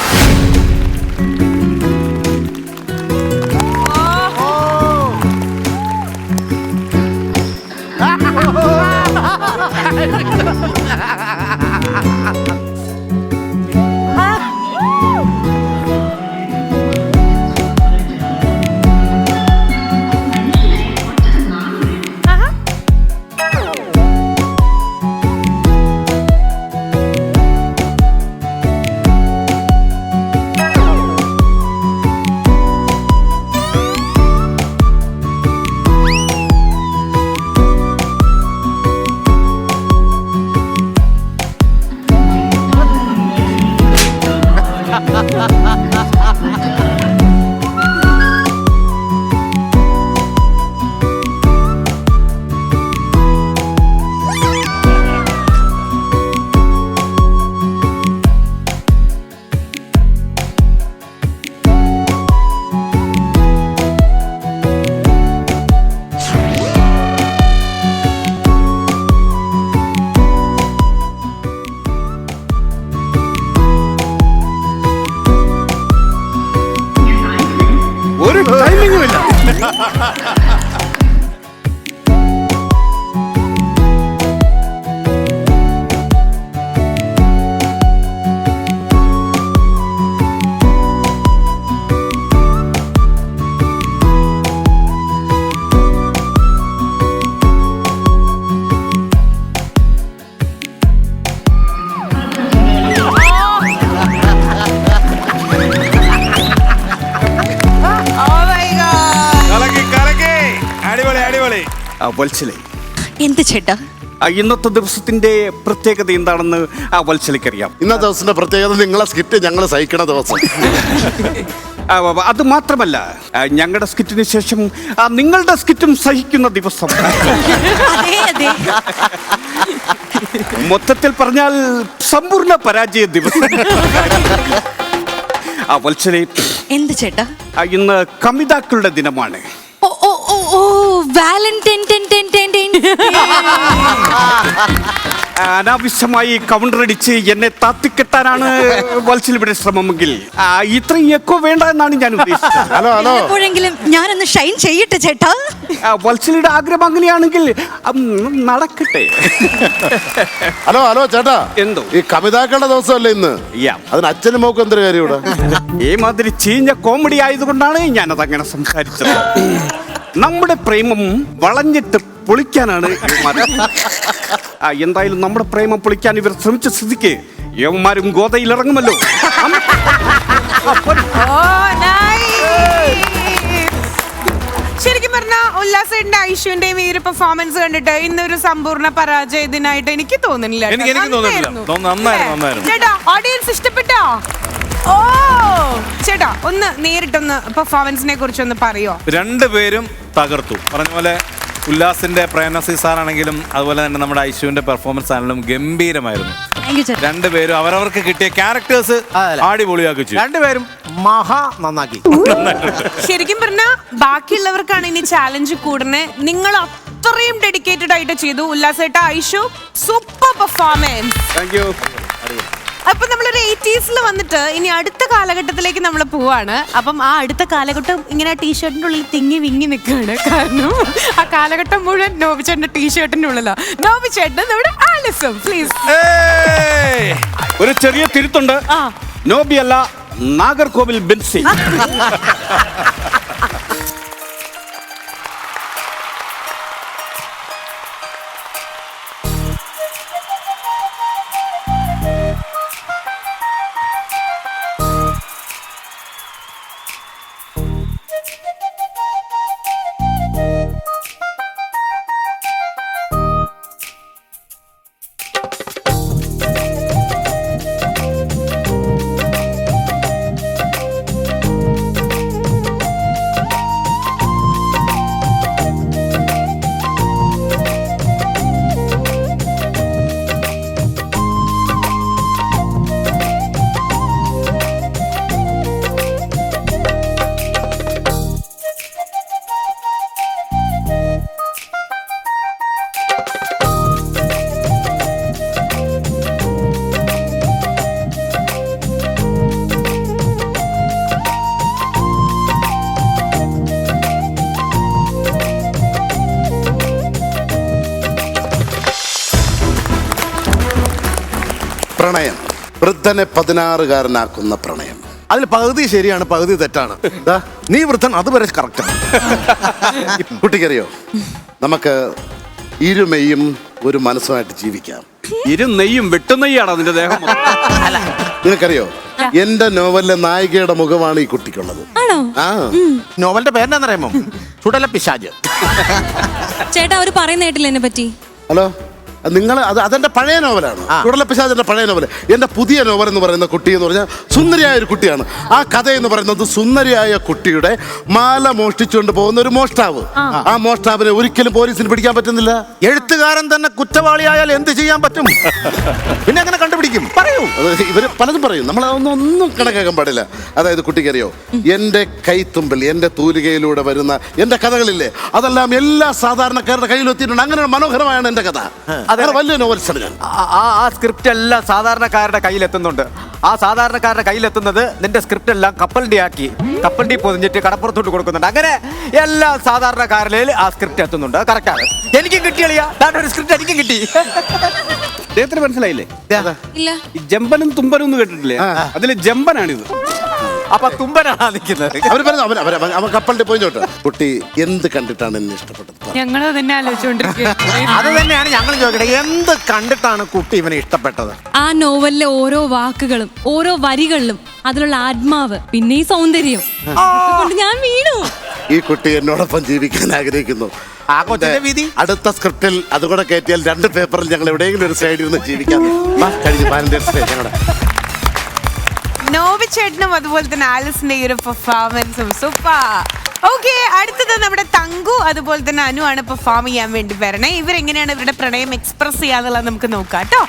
ഒരു ടൈമിംഗും ഇല്ല. എന്ത് ചേട്ടാ ഇന്നത്തെ ദിവസത്തിന്റെ പ്രത്യേകത എന്താണെന്ന് ആ വത്സലിക്കറിയാം. ഇന്നത്തെ ദിവസത്തിന്റെ പ്രത്യേകത നിങ്ങളെ സ്കിറ്റ് ഞങ്ങൾ സഹിക്കണ ദിവസം. അത് മാത്രമല്ല, ഞങ്ങളുടെ സ്കിറ്റിന് ശേഷം നിങ്ങളുടെ സ്കിറ്റും സഹിക്കുന്ന ദിവസം. മൊത്തത്തിൽ പറഞ്ഞാൽ സമ്പൂർണ്ണ പരാജയ ദിവസം. വത്സലെ, എന്ത് ചേട്ടാ ഇന്ന് കമിതാക്കളുടെ ദിനമാണ്. വാലന്റൈൻ അനാവശ്യമായി കൗണ്ടർ അടിച്ച് എന്നെ താത്തിക്കെട്ടാനാണ് വത്സലിയുടെ ശ്രമമെങ്കിൽ ഇത്രയും എക്കോ വേണ്ട എന്നാണ് ഞാൻ ഉദ്ദേശിച്ചത്. ഹലോ ഹലോ എപ്പോഴെങ്കിലും ഞാനൊന്ന് ഷൈൻ ചെയ്യട്ടെ ചേട്ടാ. വത്സലിയുടെ ആഗ്രഹം അങ്ങനെയാണെങ്കിൽ നടക്കട്ടെ. ഹലോ ഹലോ ചേട്ടാ, എന്തോ ഈ കവിതാക്കളുടെ ദിവസമല്ലേ ഇന്ന്? അതിന് അച്ഛനും മോക്കും എന്തൊരു കാര്യം ഇവിടെ? ഈ മാതിരി ചീഞ്ഞ കോമഡി ആയതുകൊണ്ടാണ് ഞാനത് അങ്ങനെ സംസാരിച്ചത്. നമ്മുടെ പ്രേമം വളഞ്ഞിട്ട് പൊളിക്കാനാണ് എന്തായാലും നമ്മുടെ പ്രേമം പൊളിക്കാൻ ഇവർ ശ്രമിച്ച സ്ഥിതിക്ക് യവന്മാരും ഗോതയിൽ ഇറങ്ങുമല്ലോ. ശരിക്കും പറഞ്ഞ ഉല്ലാസേട്ടന്റെ ഐശ്വന്റെയും ഈ ഒരു പെർഫോമൻസ് കണ്ടിട്ട് ഇന്നൊരു സമ്പൂർണ്ണ പരാജയത്തിനായിട്ട് എനിക്ക് തോന്നുന്നില്ല. ചേട്ടാ ഓഡിയൻസ് ഇഷ്ടപ്പെട്ടോ? ഓ ചേട്ടാ, ഒന്ന് നേരിട്ടൊന്ന് പെർഫോമൻസിനെ കുറിച്ചൊന്ന് പറയോ? രണ്ടുപേരും തകർത്തു. പറഞ്ഞ പോലെ ഉല്ലാസിന്റെ പ്രേംനസീർ സാറാണെങ്കിലും അതുപോലെ തന്നെ നമ്മുടെ ഐശുവിന്റെ പെർഫോമൻസ് ആണെങ്കിലും ഗംഭീരമായിരുന്നു. രണ്ടുപേരും അവരവർക്ക് കിട്ടിയ ക്യാരക്ടേഴ്സ് അടിപൊളിയാക്കി. രണ്ടുപേരും മഹാ നന്നാക്കി. ശരിക്കും പറഞ്ഞാൽ ബാക്കിയുള്ളവർക്കാണ് ഇനി ചാലഞ്ച് കൂടുന്നത്. നിങ്ങൾ അത്രയും ഡെഡിക്കേറ്റഡ് ആയിട്ട് ചെയ്തു. ഉല്ലാസേട്ട, Aishu, super performance. Thank you. അപ്പൊ നമ്മളൊരു 80s വന്നിട്ട് ഇനി അടുത്ത കാലഘട്ടത്തിലേക്ക് നമ്മൾ പോവാണ്. അപ്പം ആ അടുത്ത കാലഘട്ടം ഇങ്ങനെ ടീഷർട്ടിന്റെ ഉള്ളിൽ തിങ്ങി വിങ്ങി നിൽക്കുകയാണ്. കാരണം ആ കാലഘട്ടം മുഴുവൻ നോബിച്ചേട്ടന്റെ ടീഷർട്ടിന്റെ ഉള്ളിലാണ്. നോബിച്ചേട്ടൻ നമ്മുടെ ആലിസും പ്ലീസ്. ഒരു ചെറിയ തിരുത്തുണ്ട്. നോബി അല്ല, നാഗർകോവിൽ ബെൻസി. പ്രണയം, വൃദ്ധനെ 16-കാരനാക്കുന്ന പ്രണയം. അതിൽ പകുതി ശരിയാണ്, പകുതി തെറ്റാണ്. നീ വൃദ്ധൻ, അതുവരെ കറക്റ്റാണ്. കുട്ടിക്കറിയോ, നമുക്ക് ഇരുമെയ്യും ഒരു മനസ്സുമായിട്ട് ജീവിക്കാം. ഇരുനെയ്യും വെട്ടുനെയ്യാണ് അതിന്റെ ദേഹം. നിങ്ങൾക്കറിയോ, എന്റെ നോവലിലെ നായികയുടെ മുഖമാണ് ഈ കുട്ടിക്കുള്ളത്. നോവലിന്റെ പേരെന്താണെന്നറിയാമോ? ചുടല പിശാച്. ചേട്ടാ, അവര് പറയുന്ന കേട്ടില്ല എന്നെ പറ്റി. ഹലോ, നിങ്ങൾ അതെന്റെ പഴയ നോവലാണ്. ചുടലപ്പിശാചിന്റെ പഴയ നോവൽ. എന്റെ പുതിയ നോവൽ എന്ന് പറയുന്ന കുട്ടി എന്ന് പറഞ്ഞാൽ സുന്ദരിയായ ഒരു കുട്ടിയാണ്. ആ കഥ എന്ന് പറയുന്നത് സുന്ദരിയായ കുട്ടിയുടെ മാല മോഷ്ടിച്ചുകൊണ്ട് പോകുന്ന ഒരു മോഷ്ടാവ്. ആ മോഷ്ടാവിനെ ഒരിക്കലും പോലീസിന് പിടിക്കാൻ പറ്റുന്നില്ല. എഴുത്തുകാരൻ തന്നെ കുറ്റവാളിയായാൽ എന്ത് ചെയ്യാൻ പറ്റും? പിന്നെ അങ്ങനെ കണ്ടുപിടിക്കും? പറയൂ. ഇവര് പലതും പറയും, നമ്മൾ ഒന്നും കണക്കാക്കാൻ പാടില്ല. അതായത് കുട്ടിക്കറിയോ, എന്റെ കൈത്തുമ്പിൽ, എന്റെ തൂലികയിലൂടെ വരുന്ന എന്റെ കഥകളില്ലേ, അതെല്ലാം എല്ലാ സാധാരണക്കാരുടെ കയ്യിലെത്തിയിട്ടുണ്ട്. അങ്ങനെ മനോഹരമായാണ് എന്റെ കഥ. വലിയ നോവൽസാണ് ഞാൻ. ആ സ്ക്രിപ്റ്റ് എല്ലാം സാധാരണക്കാരുടെ കയ്യിലെത്തുന്നുണ്ട്. ആ സാധാരണക്കാരുടെ കയ്യിലെത്തുന്നത് നിന്റെ സ്ക്രിപ്റ്റ് എല്ലാം കപ്പലിന്റെ ആക്കി കപ്പലിന്റെ പൊതിഞ്ഞിട്ട് കടപ്പുറത്തോട്ട് കൊടുക്കുന്നുണ്ട്. അങ്ങനെ എല്ലാ സാധാരണക്കാരിലും ആ സ്ക്രിപ്റ്റ് എത്തുന്നുണ്ട്. കറക്റ്റാണ്. എനിക്കും കിട്ടിയളിയാ, ഒരു സ്ക്രിപ്റ്റ് എനിക്കും കിട്ടി. അദ്ദേഹത്തിന് മനസ്സിലായില്ലേ? ഇല്ല. ഈ ജമ്പനും തുമ്പനും എന്ന് കേട്ടിട്ടില്ലേ? അതില് ജമ്പനാണിത്. അപ്പൊ തുമ്പനാണ് നിൽക്കുന്നത്. അവൻ കപ്പലിന്റെ പോയിച്ചോട്ടെ. കുട്ടി എന്ത് കണ്ടിട്ടാണ് എന്നെ ഇഷ്ടപ്പെട്ടത്? ഞങ്ങള് തന്നെ ആലോചിച്ചോണ്ടിരിക്കുന്നത്. അത് തന്നെയാണ് ഞങ്ങൾ ചോദിക്കട്ടെ, എന്ത് കണ്ടിട്ടാണ് കുട്ടി ഇവനെ ഇഷ്ടപ്പെട്ടത്? ആ നോവലിലെ ഓരോ വാക്കുകളും ഓരോ വരികളിലും അതിലുള്ള ആത്മാവ്, പിന്നെ ഈ സൗന്ദര്യം കൊണ്ട് ഞാൻ വീണു. ഈ കുട്ടി എന്നോടൊപ്പം ജീവിക്കാൻ ആഗ്രഹിക്കുന്നു. അടുത്ത സ്ക്രിപ്റ്റിൽ അതുകൂടെ കയറ്റിയാൽ 2 പേപ്പറിൽ ഞങ്ങൾ എവിടെയെങ്കിലും ഒരു സൈഡിൽ നിന്ന് ജീവിക്കാം. കഴിഞ്ഞു വാലന്റൈൻസ് ഡേ ഞങ്ങളുടെ നോബിച്ചേട്ടനും അതുപോലെ തന്നെ ആലിസിന്റെ ഈ ഒരു പെർഫോമൻസും സൂപ്പർ. ഓക്കെ, അടുത്തത് നമ്മുടെ തങ്കു അതുപോലെ തന്നെ അനു ആണ് പെർഫോം ചെയ്യാൻ വേണ്ടി വരണേ. ഇവരെങ്ങനെയാണ് ഇവരുടെ പ്രണയം എക്സ്പ്രസ് ചെയ്യാന്നുള്ളത് നമുക്ക് നോക്കാം കേട്ടോ.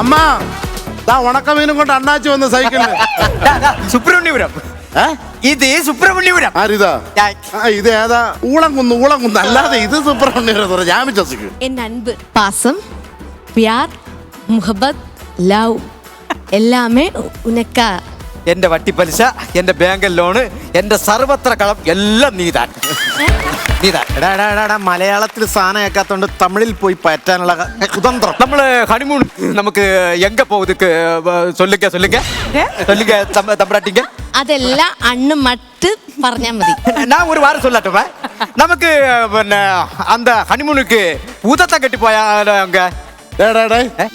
അമ്മ ഉണക്കമീനും കൊണ്ട് അണ്ണാച്ചി വന്ന് സൈക്കിളിൽ. സുബ്രഹ്മണ്യപുരം ഇത് സുബ്രഹ്മണ്യപുരം. ആരിതാ? ഇത് ഏതാ? ഊളംകുന്ന് അല്ലാതെ ഇത് സുബ്രഹ്മണ്യപുരം ഞാൻ വിശ്വസിക്കും. എന്റെ അൻപ് പാസം പ്യാർ മുഹബത്ത് ലവ് എല്ലാമേ ഉനക്ക. എന്റെ വട്ടിപ്പലിശ, എന്റെ ബാങ്ക് ലോണ്, എന്റെ സർവത്ര കളം എല്ലാം നീതാൻ. മലയാളത്തിൽ സാധനം കേൾക്കാത്തോണ്ട് തമിഴിൽ പോയി പറ്റാനുള്ള കുതന്ത്രം. നമ്മള് ഹണിമൂൺ നമുക്ക് എങ്ക പോകുതുക്ക് തമ്പ്രാട്ടിങ്ക അതെല്ലാം അണ്ണ് മട്ട് പറഞ്ഞാ മതി. ഞാൻ ഒരു വാരം சொல்லாட்டோம். നമുക്ക് പിന്നെ அந்த ഹണിമൂണുക്ക് ഭൂതത്തം കെട്ടിപ്പോയാലോ അങ്ക?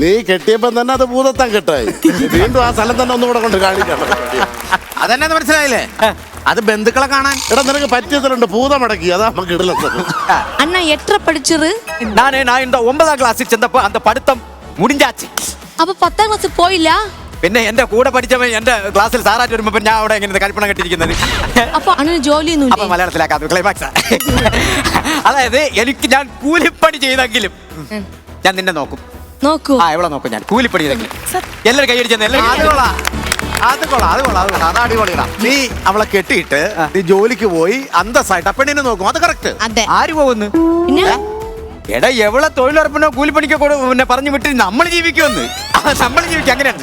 നീ കെട്ടിയപ്പോ തന്നെ അത് ഭൂതത്താൻ കെട്ടായി. വീണ്ടും ആ സ്ഥലം തന്നെ ഒന്നുകൂടെ കൊണ്ട് കാണിക്കണം. അതെന്നെ മനസ്സിലായില്ലേ? അത് ബന്ധുക്കളെ കാണാൻ. എടാ നിനക്ക് പറ്റിയതിലുണ്ട് ഭൂതമടക്കി. അതാ നമുക്ക് ഇടലത്. അണ്ണ എത്ര പഠിച്ചത്? நான் இந்த 9ஆம் ക്ലാസ്സിൽ ചെന്നപ്പോ அந்த പഠിത്തം മുടിഞ്ഞാச்சு. അപ്പൊ 10ാം ക്ലാസ്സിൽ പോയില്ല? പിന്നെ എന്റെ കൂടെ പഠിച്ചവൻ എന്റെ ക്ലാസ്സിൽ സാറായിട്ട് വരുമ്പോ ഞാൻ അവിടെ എങ്ങനെ കൽപ്പന കെട്ടിയിരിക്കുന്നത്. അപ്പൊ അണ്ണന് ജോലിയൊന്നും അപ്പൊ മലയാളത്തിലാക്കാതെ ക്ലൈമാക്സ്. അതായത് എനിക്ക് ഞാൻ കൂലിപ്പണി ചെയ്തെങ്കിലും ഞാൻ നിന്നെ നോക്കും. നോക്കൂ. എവിടെ നോക്കും ഞാൻ കൂലിപ്പണി ചെയ്തെങ്കിലും. എല്ലാവരും കൈയടിച്ചെന്ന്. അത് കൊള്ളാം. അത് അടിപൊളിയാ. നീ അവളെ കെട്ടിയിട്ട് നീ ജോലിക്ക് പോയി അന്തസ്സായിട്ട് ആ പെണ്ണിനെ നോക്കും. അത് കറക്റ്റ്. ആര് പോകുന്നു? എടാ എവിടെ തൊഴിലുറപ്പിനോ കൂലിപ്പണിക്കോ പിന്നെ പറഞ്ഞു വിട്ട് നമ്മൾ ജീവിക്കുമെന്ന്. നമ്മൾ ജീവിക്കും. അങ്ങനെയാണ്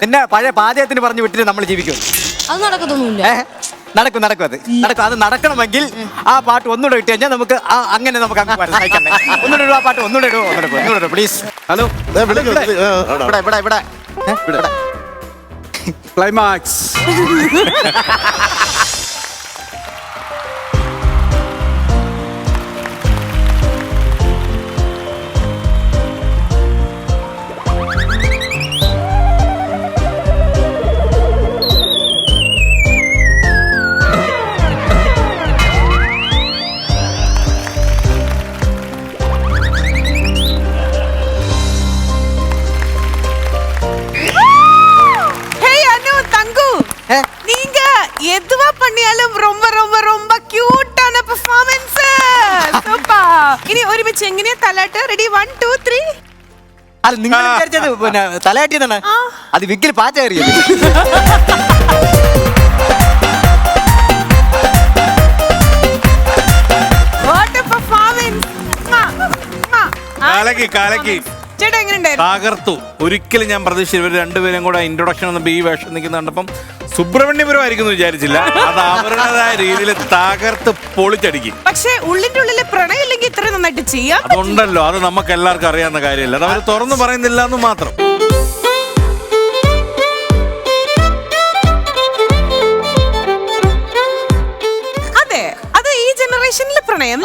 നിന്നെ പഴയ പാചകത്തിന് പറഞ്ഞു വിട്ടിട്ട് നമ്മൾ ജീവിക്കും. അത് നടക്കത്തൊന്നുമില്ല. നടക്കും. അത് നടക്കണമെങ്കിൽ ആ പാട്ട് ഒന്നുകൂടെ ഇട്ട് കഴിഞ്ഞാൽ നമുക്ക് അങ്ങനെ നമുക്ക് ഒന്നുകൂടെ ആ പാട്ട് ഒന്നുകൂടെ പ്ലീസ്. ഹലോ ഇവിടെ ക്ലൈമാക്സ്. நீங்க எதுவா பண்ணியாலும் ரொம்ப ரொம்ப ரொம்ப ക്യൂട്ടാണ് പെർഫോമൻസ്. സൂപ്പർ. ഇനി ഒരുമിച്ച് എങ്ങനെയാ തലാട്ട്? റെഡി 1 2 3. അത് നിങ്ങൾ വിചാരിച്ചത് പിന്നെ തലയാട്ടിയതാണ്. അത് വിക്കിൽ പാച്ച കയറിയത്. What A performance. കാലക്കി ചേട്ടാ എങ്ങനെയുണ്ടായിരുന്നു? തകർത്തു. ഒരിക്കലും ഞാൻ പ്രതീക്ഷിച്ചു ഇവർ രണ്ടുപേരും കൂടെ ഇൻട്രൊഡക്ഷൻ വന്നപ്പോ ഈ വേഷം നിൽക്കുന്ന കണ്ടപ്പം സുബ്രഹ്മണ്യപുരം ആയിരിക്കും വിചാരിച്ചില്ല. അത് അവരുടേതായ രീതിയിൽ തകർത്ത് പൊളിച്ചടിക്കും. പക്ഷേ ഉള്ളിന്റെ ഉള്ളില് പ്രണയം ഇല്ലെങ്കിൽ ഇത്ര നന്നായിട്ട് ചെയ്യാം. അതുണ്ടല്ലോ, അത് നമുക്ക് എല്ലാവർക്കും അറിയാവുന്ന കാര്യമല്ല. അത് അവർ തുറന്നു പറയുന്നില്ല എന്ന് മാത്രം. ജനറേഷനിലെ പ്രണയം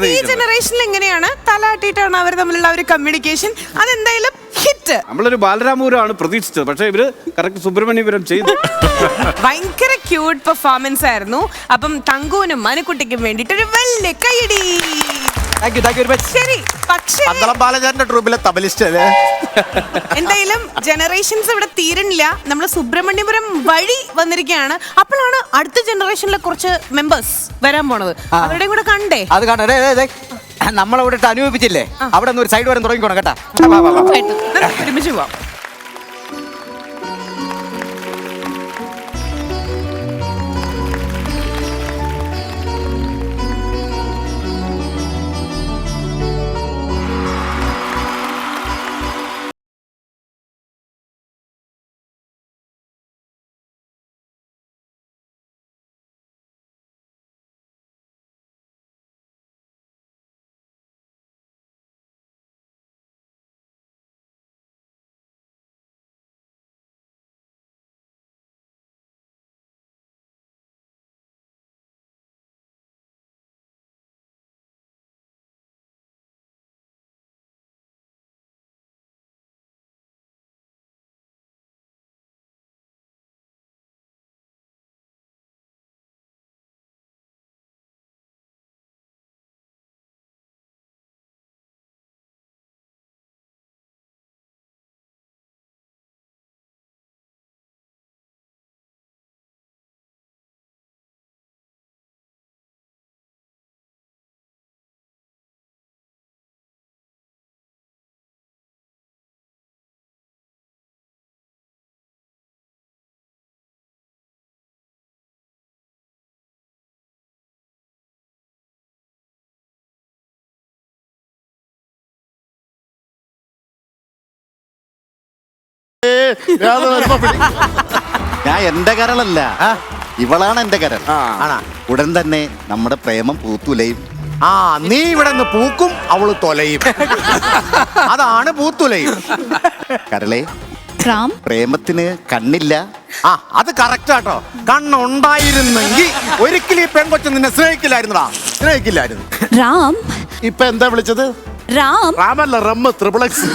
ഈ ജനറേഷനിൽ എങ്ങനെയാണ് തലാട്ടിയിട്ടാണ് അവർ തമ്മിലുള്ള ഒരു കമ്മ്യൂണിക്കേഷൻ. അതെന്തായാലും ഹിറ്റ്. നമ്മളൊരു ബാലരാമപുരമാണ് പ്രതീക്ഷിച്ചത്, പക്ഷേ ഇവര് കറക്റ്റ് സുബ്രഹ്മണ്യപുരം ചെയ്തു. ഭയങ്കര ക്യൂട്ട് പെർഫോമൻസ് ആയിരുന്നു. അപ്പം തങ്കുവിനും മനുക്കുട്ടിക്കും വേണ്ടിട്ട് ഒരു വലിയ കൈയടി. ശരി, പക്ഷേ ബാലചാരന്റെ ട്രൂപ്പിലെ തബലിസ്റ്റ് എന്തായാലും ജനറേഷൻസ് ഇവിടെ തീരണില്ല. നമ്മൾ സുബ്രഹ്മണ്യപുരം വഴി വന്നിരിക്കുകയാണ്. അപ്പോഴാണ് അടുത്ത ജനറേഷനിലെ കുറച്ച് മെമ്പേഴ്സ് വരാൻ പോണത്. അവരുടെയും കൂടെ കണ്ടേ. അത് കാണേ നമ്മളവിടെ അനുഭവിച്ചില്ലേ, അവിടെ നിന്ന് ഒരു സൈഡ് വരെ തുടങ്ങിക്കോണം കേട്ടാ. ഒരുമിച്ച് പോവാം. വേദന വരുമ്പോ പിടിക്കും. ഞാൻ എന്റെ കരളല്ല, ഇവളാണ് എന്റെ കരൾ. ഉടൻ തന്നെ നമ്മുടെ പ്രേമം പൂത്തുലയും. നീ ഇവിടെ നിന്ന് പൂക്കും, അവള് തൊലയും. അതാണ് പൂത്തുലയും. കരളെ, പ്രേമത്തിന് കണ്ണില്ല. അത് കറക്റ്റ് ആട്ടോ. കണ്ണുണ്ടായിരുന്നെങ്കിൽ ഒരിക്കലും ഈ പെൺകൊച്ചു നിന്നെ സ്നേഹിക്കില്ലായിരുന്നു. രാം, ഇപ്പൊ എന്താ വിളിച്ചത്? രാമല്ല, റമ്മ്, ത്രിപിളക്സ്.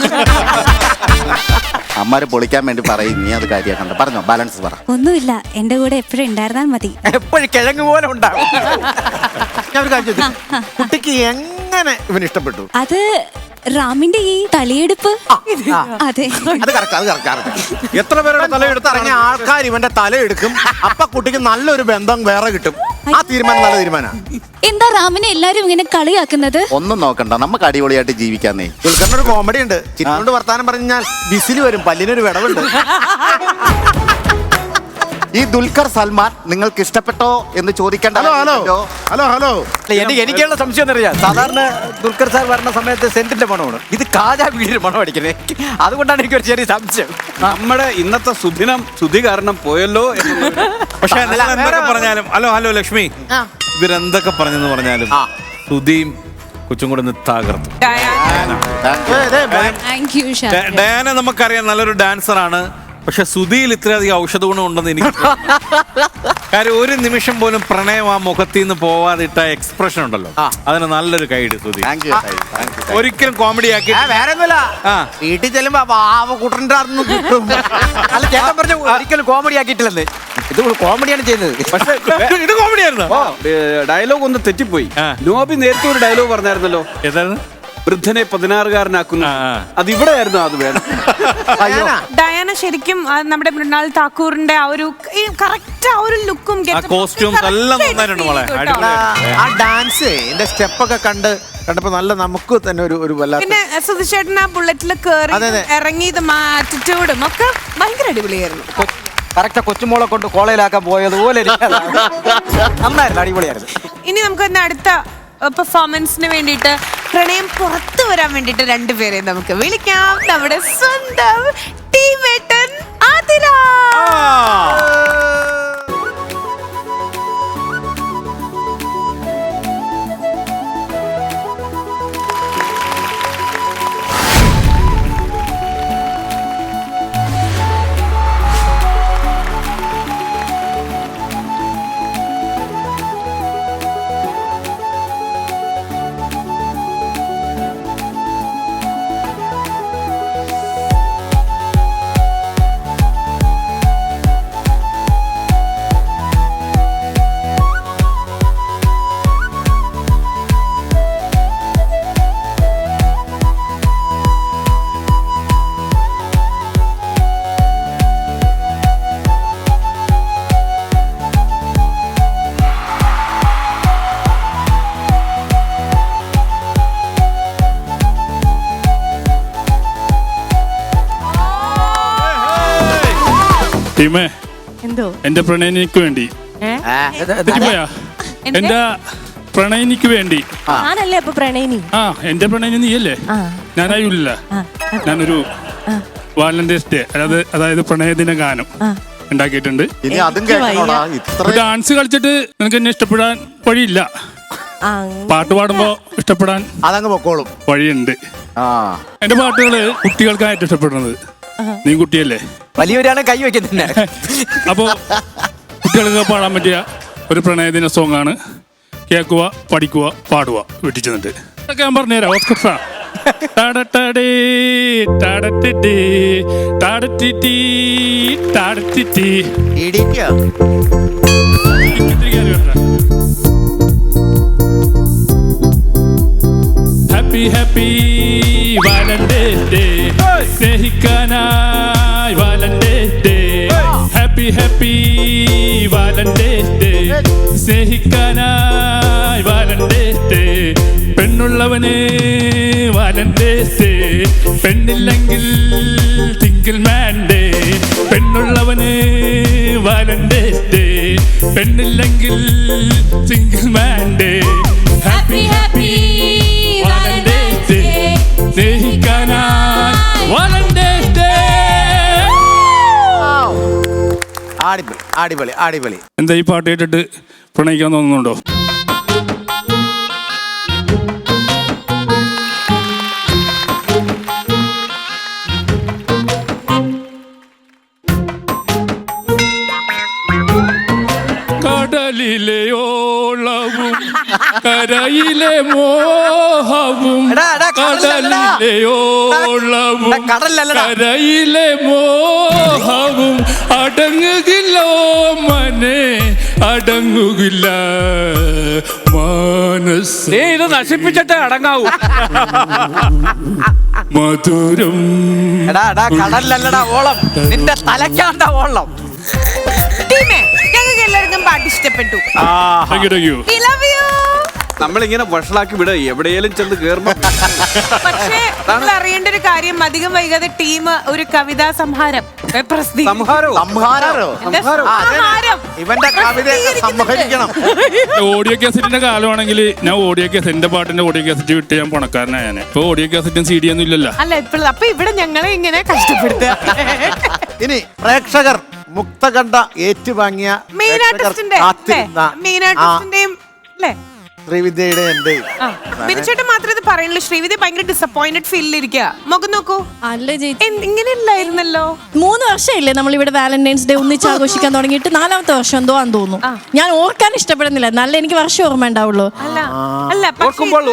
അമ്മാര് പൊളിക്കാൻ വേണ്ടി പറയും, നീ അത് കാര്യമാക്കണ്ട. പറഞ്ഞോ, ബാലൻസ് പറ. ഒന്നുമില്ല, എന്റെ കൂടെ എപ്പോഴും ഉണ്ടായിരുന്നാൽ മതി. എപ്പോഴും കിഴങ്ങ് പോലെ ഉണ്ടാവും. ഞാൻ ഒരു കാര്യം ചോദിച്ചു, കുട്ടിക്ക് എങ്ങനെ ഇവന് ഇഷ്ടപ്പെട്ടു? അത് റാമിന്റെ ഈ തലയെടുപ്പ്. അതെ, അത് കറക്റ്റ്. എത്ര പേരുടെ തലയെടുത്ത് ഇറങ്ങിയ ആൾക്കാർ ഇവന്റെ തലയെടുക്കും. അപ്പൊ കുട്ടിക്ക് നല്ലൊരു ബന്ധം വേറെ കിട്ടും. ആ തീരുമാനം നല്ല തീരുമാനമാണ്. എന്താ റാമിനെ എല്ലാരും ഇങ്ങനെ കളിയാക്കുന്നത്? ഒന്നും നോക്കണ്ട, നമുക്ക് അടിപൊളിയായിട്ട് ജീവിക്കാന്നേ. ദുൽഖറിന്റെ ഒരു കോമഡി ഉണ്ട്. ചിരിക്കൊണ്ട് വർത്താനം പറഞ്ഞാൽ വിസിൽ വരും, പല്ലിനൊരു വിടവുണ്ട്. ഈ ദുൽഖർ സൽമാൻ നിങ്ങൾക്ക് ഇഷ്ടപ്പെട്ടോ എന്ന് ചോദിക്കേണ്ട. ഹലോ എനിക്കുള്ള സംശയം എന്നറിയാം. സാധാരണ ദുൽഖർ സാർ വരുന്ന സമയത്ത് സെന്റിന്റെ മണമാണ്, ഇത് കാജാ വീടിന്റെ മണം അടിക്കുന്നത്. അതുകൊണ്ടാണ് എനിക്കൊരു ചെറിയ സംശയം. നമ്മുടെ ഇന്നത്തെ സുദിനം സുധി കാരണം പോയല്ലോ. പക്ഷെ എന്തൊക്കെ പറഞ്ഞാലും ഹലോ ലക്ഷ്മി, ഇവരെന്തൊക്കെ പറഞ്ഞെന്ന് പറഞ്ഞാലും സുധിയും കൊച്ചും കൂടെ തകർത്തു. ഡയാന നമുക്കറിയാം നല്ലൊരു ഡാൻസർ ആണ്. പക്ഷെ സുധിയിൽ ഇത്രയധികം ഔഷധ ഗുണം ഉണ്ടെന്ന് എനിക്ക് കാര്യം ഒരു നിമിഷം പോലും പ്രണയം ആ മുഖത്തിൽ നിന്ന് പോവാതിട്ട എക്സ്പ്രഷൻ ഉണ്ടല്ലോ, അതിന് നല്ലൊരു കൈഡ് സുധി. ഒരിക്കലും കോമഡി ആക്കി വീട്ടിൽ ചെല്ലുമ്പോ കൂട്ടന്റെ അല്ല, ചേട്ടൻ പറഞ്ഞ ഒരിക്കലും കോമഡി ആക്കിയിട്ടില്ലെന്ന്. ഇത് കോമഡിയാണ് ചെയ്യുന്നത്. പക്ഷെ ഇത് കോമഡിയായിരുന്നു. ഡയലോഗ് ഒന്ന് തെറ്റിപ്പോയി. നോബി നേരത്തെ ഒരു ഡയലോഗ് പറഞ്ഞായിരുന്നല്ലോ, ഏതായിരുന്നു? വൃദ്ധനെ 16-കാരനാക്കുന്നു. അത് ഇവിടെ ആയിരുന്നു. അത് വേണം. ഡയാന ശരിക്കും നമ്മുടെ മൃണാൾ താക്കൂറിന്റെ ആ ഒരു കറക്റ്റ് ആ ഒരു ലുക്കും കോസ്റ്റ്യൂംസ് എല്ലാം നന്നായിട്ടുണ്ട്. ആ ഡാൻസ് സ്റ്റെപ്പൊക്കെ കണ്ടപ്പോ നല്ല നമുക്ക് തന്നെ ഒരു പിന്നെ സുധിച്ചേട്ടൻ ആ ബുള്ളറ്റിൽ കേറി ഇറങ്ങിയതും ആറ്റിറ്റ്യൂഡും ഒക്കെ ഭയങ്കര അടിപൊളിയായിരുന്നു. കറക്റ്റ് കൊച്ചുമോളെ കൊണ്ട് കോളേജിലാക്കാൻ പോയതുപോലെ നന്നായിരുന്നു, അടിപൊളിയായിരുന്നു. ഇനി നമുക്ക് അടുത്ത പെർഫോമൻസിന് വേണ്ടിയിട്ട് പ്രണയം പുറത്തു വരാൻ വേണ്ടിയിട്ട് രണ്ടുപേരെ നമുക്ക് വിളിക്കാം. നമ്മുടെ സ്വന്തം ടീമേട്ടൻ ആതിര. ടീമേ, എന്റെ പ്രണയിനിക്ക് വേണ്ടി എന്റെ പ്രണയിനിക്ക് വേണ്ടി എന്റെ പ്രണയിനി നീയല്ലേ? ഞാനായില്ല. ഞാനൊരു വാലന്റൈൻസ് ഡേ അതായത് പ്രണയദിന ഗാനം ഉണ്ടാക്കിയിട്ടുണ്ട്. ഡാൻസ് കളിച്ചിട്ട് നിനക്ക് എന്നെ ഇഷ്ടപ്പെടാൻ വഴിയില്ല. പാട്ട് പാടുമ്പോ ഇഷ്ടപ്പെടാൻ അതങ്ങ് പൊക്കോളും വഴിയുണ്ട്. എന്റെ പാട്ടുകള് കുട്ടികൾക്കായിട്ട് ഇഷ്ടപ്പെടുന്നത്. നീ കുട്ടിയല്ലേ, വലിയവരാണ് കൈ വെക്കുന്നത്. അപ്പോ കുട്ടികൾക്ക് പാടാൻ പറ്റിയ ഒരു പ്രണയദിന സോങ് ആണ്. കേൾക്കുക, പഠിക്കുക, പാടുക, വെട്ടിച്ചെന്നിട്ട് അതൊക്കെ ഞാൻ പറഞ്ഞുതരാം. Oscar happy happy Valentine's day, സ്നേഹിക്കാനായി Valentine's day. Happy happy Valentine's day, സ്നേഹിക്കാനായി വാലന്റൈൻസ് ഡേ. പെണ്ണുള്ളവന് വാലന്റൈൻസ് ഡേ, പെണ്ണില്ലെങ്കിൽ സിംഗിൾ മാൻ ഡേ. പെണ്ണുള്ളവന് വാലന്റൈൻസ് ഡേ, പെണ്ണില്ലെങ്കിൽ single man day. Happy happy Valentine's day, സ്നേഹിക്കാനായി വാലന്റൈൻസ് ഡേ. അടിപൊളി അടിപൊളി അടിപൊളി. എന്താ ഈ പാട്ട് കേട്ടിട്ട് പ്രണയിക്കാൻ തോന്നുന്നുണ്ടോ? കടലിലെ ഓളവും കരയിലെ മോഹവും, കടലിലെ ഓളവും കരയിലെ മോഹവും അടങ്ങുകില്ലോ മനെ, അടങ്ങുകില്ല മനസ്സ്. ഇത് നശിപ്പിച്ചിട്ട് അടങ്ങാവൂ. മധുരം കടലിലല്ലടാ ഓളം, നിന്റെ തലക്കാണ്ട ഓളം. ടീമേ, ഞങ്ങൾക്ക് എല്ലാവർക്കും പാട്ട് ഇഷ്ടപ്പെട്ടു. We love you. നമ്മളിങ്ങനെ വഷളാക്കി വിട എവിടെയെങ്കിലും ചെന്ന് കേറുമ്പോ. പക്ഷേ നിങ്ങൾ അറിയേണ്ട ഒരു കാര്യം, അധികം വൈകാതെ ടീം ഒരു കവിതാ സംഹാരം ഇവന്റെ കവിതയൊക്കെ സംഹരിക്കണം. ഓഡിയോ കാസറ്റിന്റെ കാലമാണെങ്കിൽ ഞാൻ ഓഡിയോ കാസറ്റ്, എന്റെ പാട്ടിന്റെ ഓഡിയോ കാസറ്റ് വിട്ട് ഞാൻ പണക്കാരനായ. ഇപ്പൊ ഓഡിയോ കാസറ്റും CD ഒന്നും ഇല്ലല്ലോ. അല്ല ഇപ്പോഴും. അപ്പൊ ഇവിടെ ഞങ്ങളെ ഇങ്ങനെ കഷ്ടപ്പെടുത്തുക. ഇനി പ്രേക്ഷകർ മുക്തകണ്ഠ ഏറ്റുവാങ്ങിയ മെയിൻ ആർട്ടിസ്റ്റിന്റെയും അല്ലേ ശ്രീവിദ്യയുടെ എന്റെ ബിനുചേട്ടൻ മാത്രമേ ഇത് പറയുള്ളൂ. ശ്രീവിദ്യ ഭയങ്കര ഡിസപ്പോയിന്റഡ് ഫീലിലിരിക്കുക. മുഖം നോക്കൂ. അല്ല ചേച്ചി, ഇങ്ങനെയല്ലായിരുന്നല്ലോ. 3 വർഷമില്ലേ നമ്മൾ ഇവിടെ വാലന്റൈൻസ് ഡേ ഒന്നിച്ച് ആഘോഷിക്കാൻ തുടങ്ങിയിട്ട് 4ാമത്തെ വർഷം എന്തോ ആണെന്ന് തോന്നുന്നു. ഞാൻ ഓർക്കാൻ ഇഷ്ടപ്പെടുന്നില്ല, നല്ല എനിക്ക് വർഷം ഓർമ്മ ഉണ്ടാവുള്ളൂ.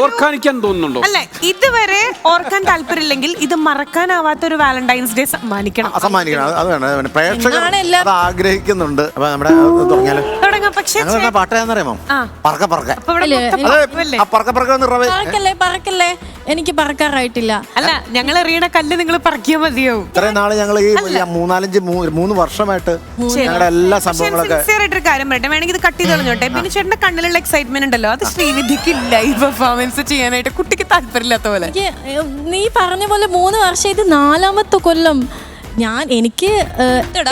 ഓർക്കാനിക്കാൻ തോന്നുന്നുണ്ടോ? അല്ല, ഇതുവരെ ഓർക്കാൻ താല്പര്യമില്ലെങ്കിൽ ഇത് മറക്കാനാവാത്ത ഒരു വാലന്റൈൻസ് ഡേ സമ്മാനിക്കണം. അത് വേണം. പ്രേക്ഷകർ ആഗ്രഹിക്കുന്നുണ്ട്. അപ്പൊ നമ്മുടെ തുടങ്ങിയാലോ? തുടങ്ങാം. പക്ഷേ പാട്ട് ഏതാണെന്നറിയാമോ? പറക്ക പറക്ക. പറക്കല്ലേ, എനിക്ക് പറക്കാറായിട്ടില്ല. അല്ല, ഞങ്ങൾ എറിയണ കല്ല് നിങ്ങൾ പറക്കിയാൽ മതിയോ? ഇത്രയും നാള് ഞങ്ങൾ ഈ 3 വർഷമായിട്ട് ഞങ്ങളുടെ എല്ലാ സംഭവങ്ങളൊക്കെ സിൻസിയറായിട്ടൊരു കാര്യം പറയട്ടെ, വേണമെങ്കിൽ ഇത് കട്ട് ചെയ്ത് കളഞ്ഞോട്ടെ. പിന്നെ ചേട്ടന്റെ കണ്ണിലുള്ള എക്സൈറ്റ്മെന്റ് ഉണ്ടല്ലോ, അത് ശ്രീവിദ്യക്ക് ലൈവ് പെർഫോമൻസ് ചെയ്യാനായിട്ട് കുട്ടിക്ക് താല്പര്യമില്ലാത്ത പോലെ. നീ പറഞ്ഞ പോലെ 3 വർഷം, ഇത് 4ാമത്തെ കൊല്ലം.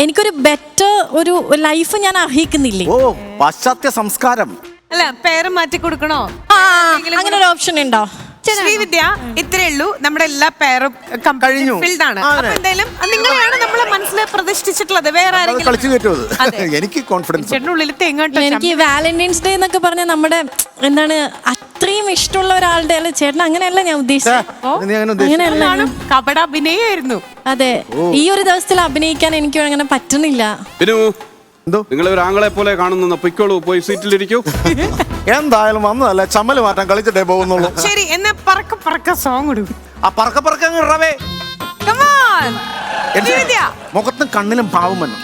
എനിക്കൊരു ബെറ്റർ ഒരു ലൈഫ് ഞാൻ അർഹിക്കുന്നില്ലേ? ഓ, പാശ്ചാത്യ സംസ്കാരം. അല്ല, പേര് മാറ്റി കൊടുക്കണോ? അങ്ങനെ ഒരു ഓപ്ഷൻ ഉണ്ടോ? ശ്രീവിദ്യ, ഇത്രേ ഉള്ളൂ. നമ്മുടെ എല്ലാ പേരും കഴിഞ്ഞു, ഫിൽഡ് ആണ്. എന്തായാലും നിങ്ങളെയാണ് നമ്മളെ മനസ്സിൽ പ്രതിഷ്ഠിച്ചിട്ടുള്ളത്. വേറെ ആരെങ്കിലും? എനിക്ക് കോൺഫിഡൻസ്. ഉള്ളിൽ തേങ്ങാട്ടോ. എനിക്ക് വാലന്റൈൻസ് ഡേ എന്നൊക്കെ പറഞ്ഞ നമ്മുടെ എന്താണ് അത്രയും ഇഷ്ടമുള്ള ഒരാളുടെ അല്ല ചേട്ടൻ, അങ്ങനെയല്ല ഞാൻ ഉദ്ദേശിച്ചത്. കപട അഭിനയായിരുന്നു. അതെ, ഈ ഒരു ദിവസത്തിൽ അഭിനയിക്കാൻ എനിക്ക് അങ്ങനെ പറ്റുന്നില്ല. നിങ്ങൾ ഒരു ആങ്ങളെ പോലെ കാണുന്ന പൊയ്ക്കോളൂ, പോയി സീറ്റിലിരിക്കൂ. എന്തായാലും വന്നതല്ല, ചമ്മല് മാറ്റാൻ കളിച്ചിട്ടേ പോകുന്നുള്ളൂ. ശരി, എന്നാ പറക്ക സോങ് ഇടും. ആ പറക്ക മുഖത്തും കണ്ണിലും പാവം വന്നു.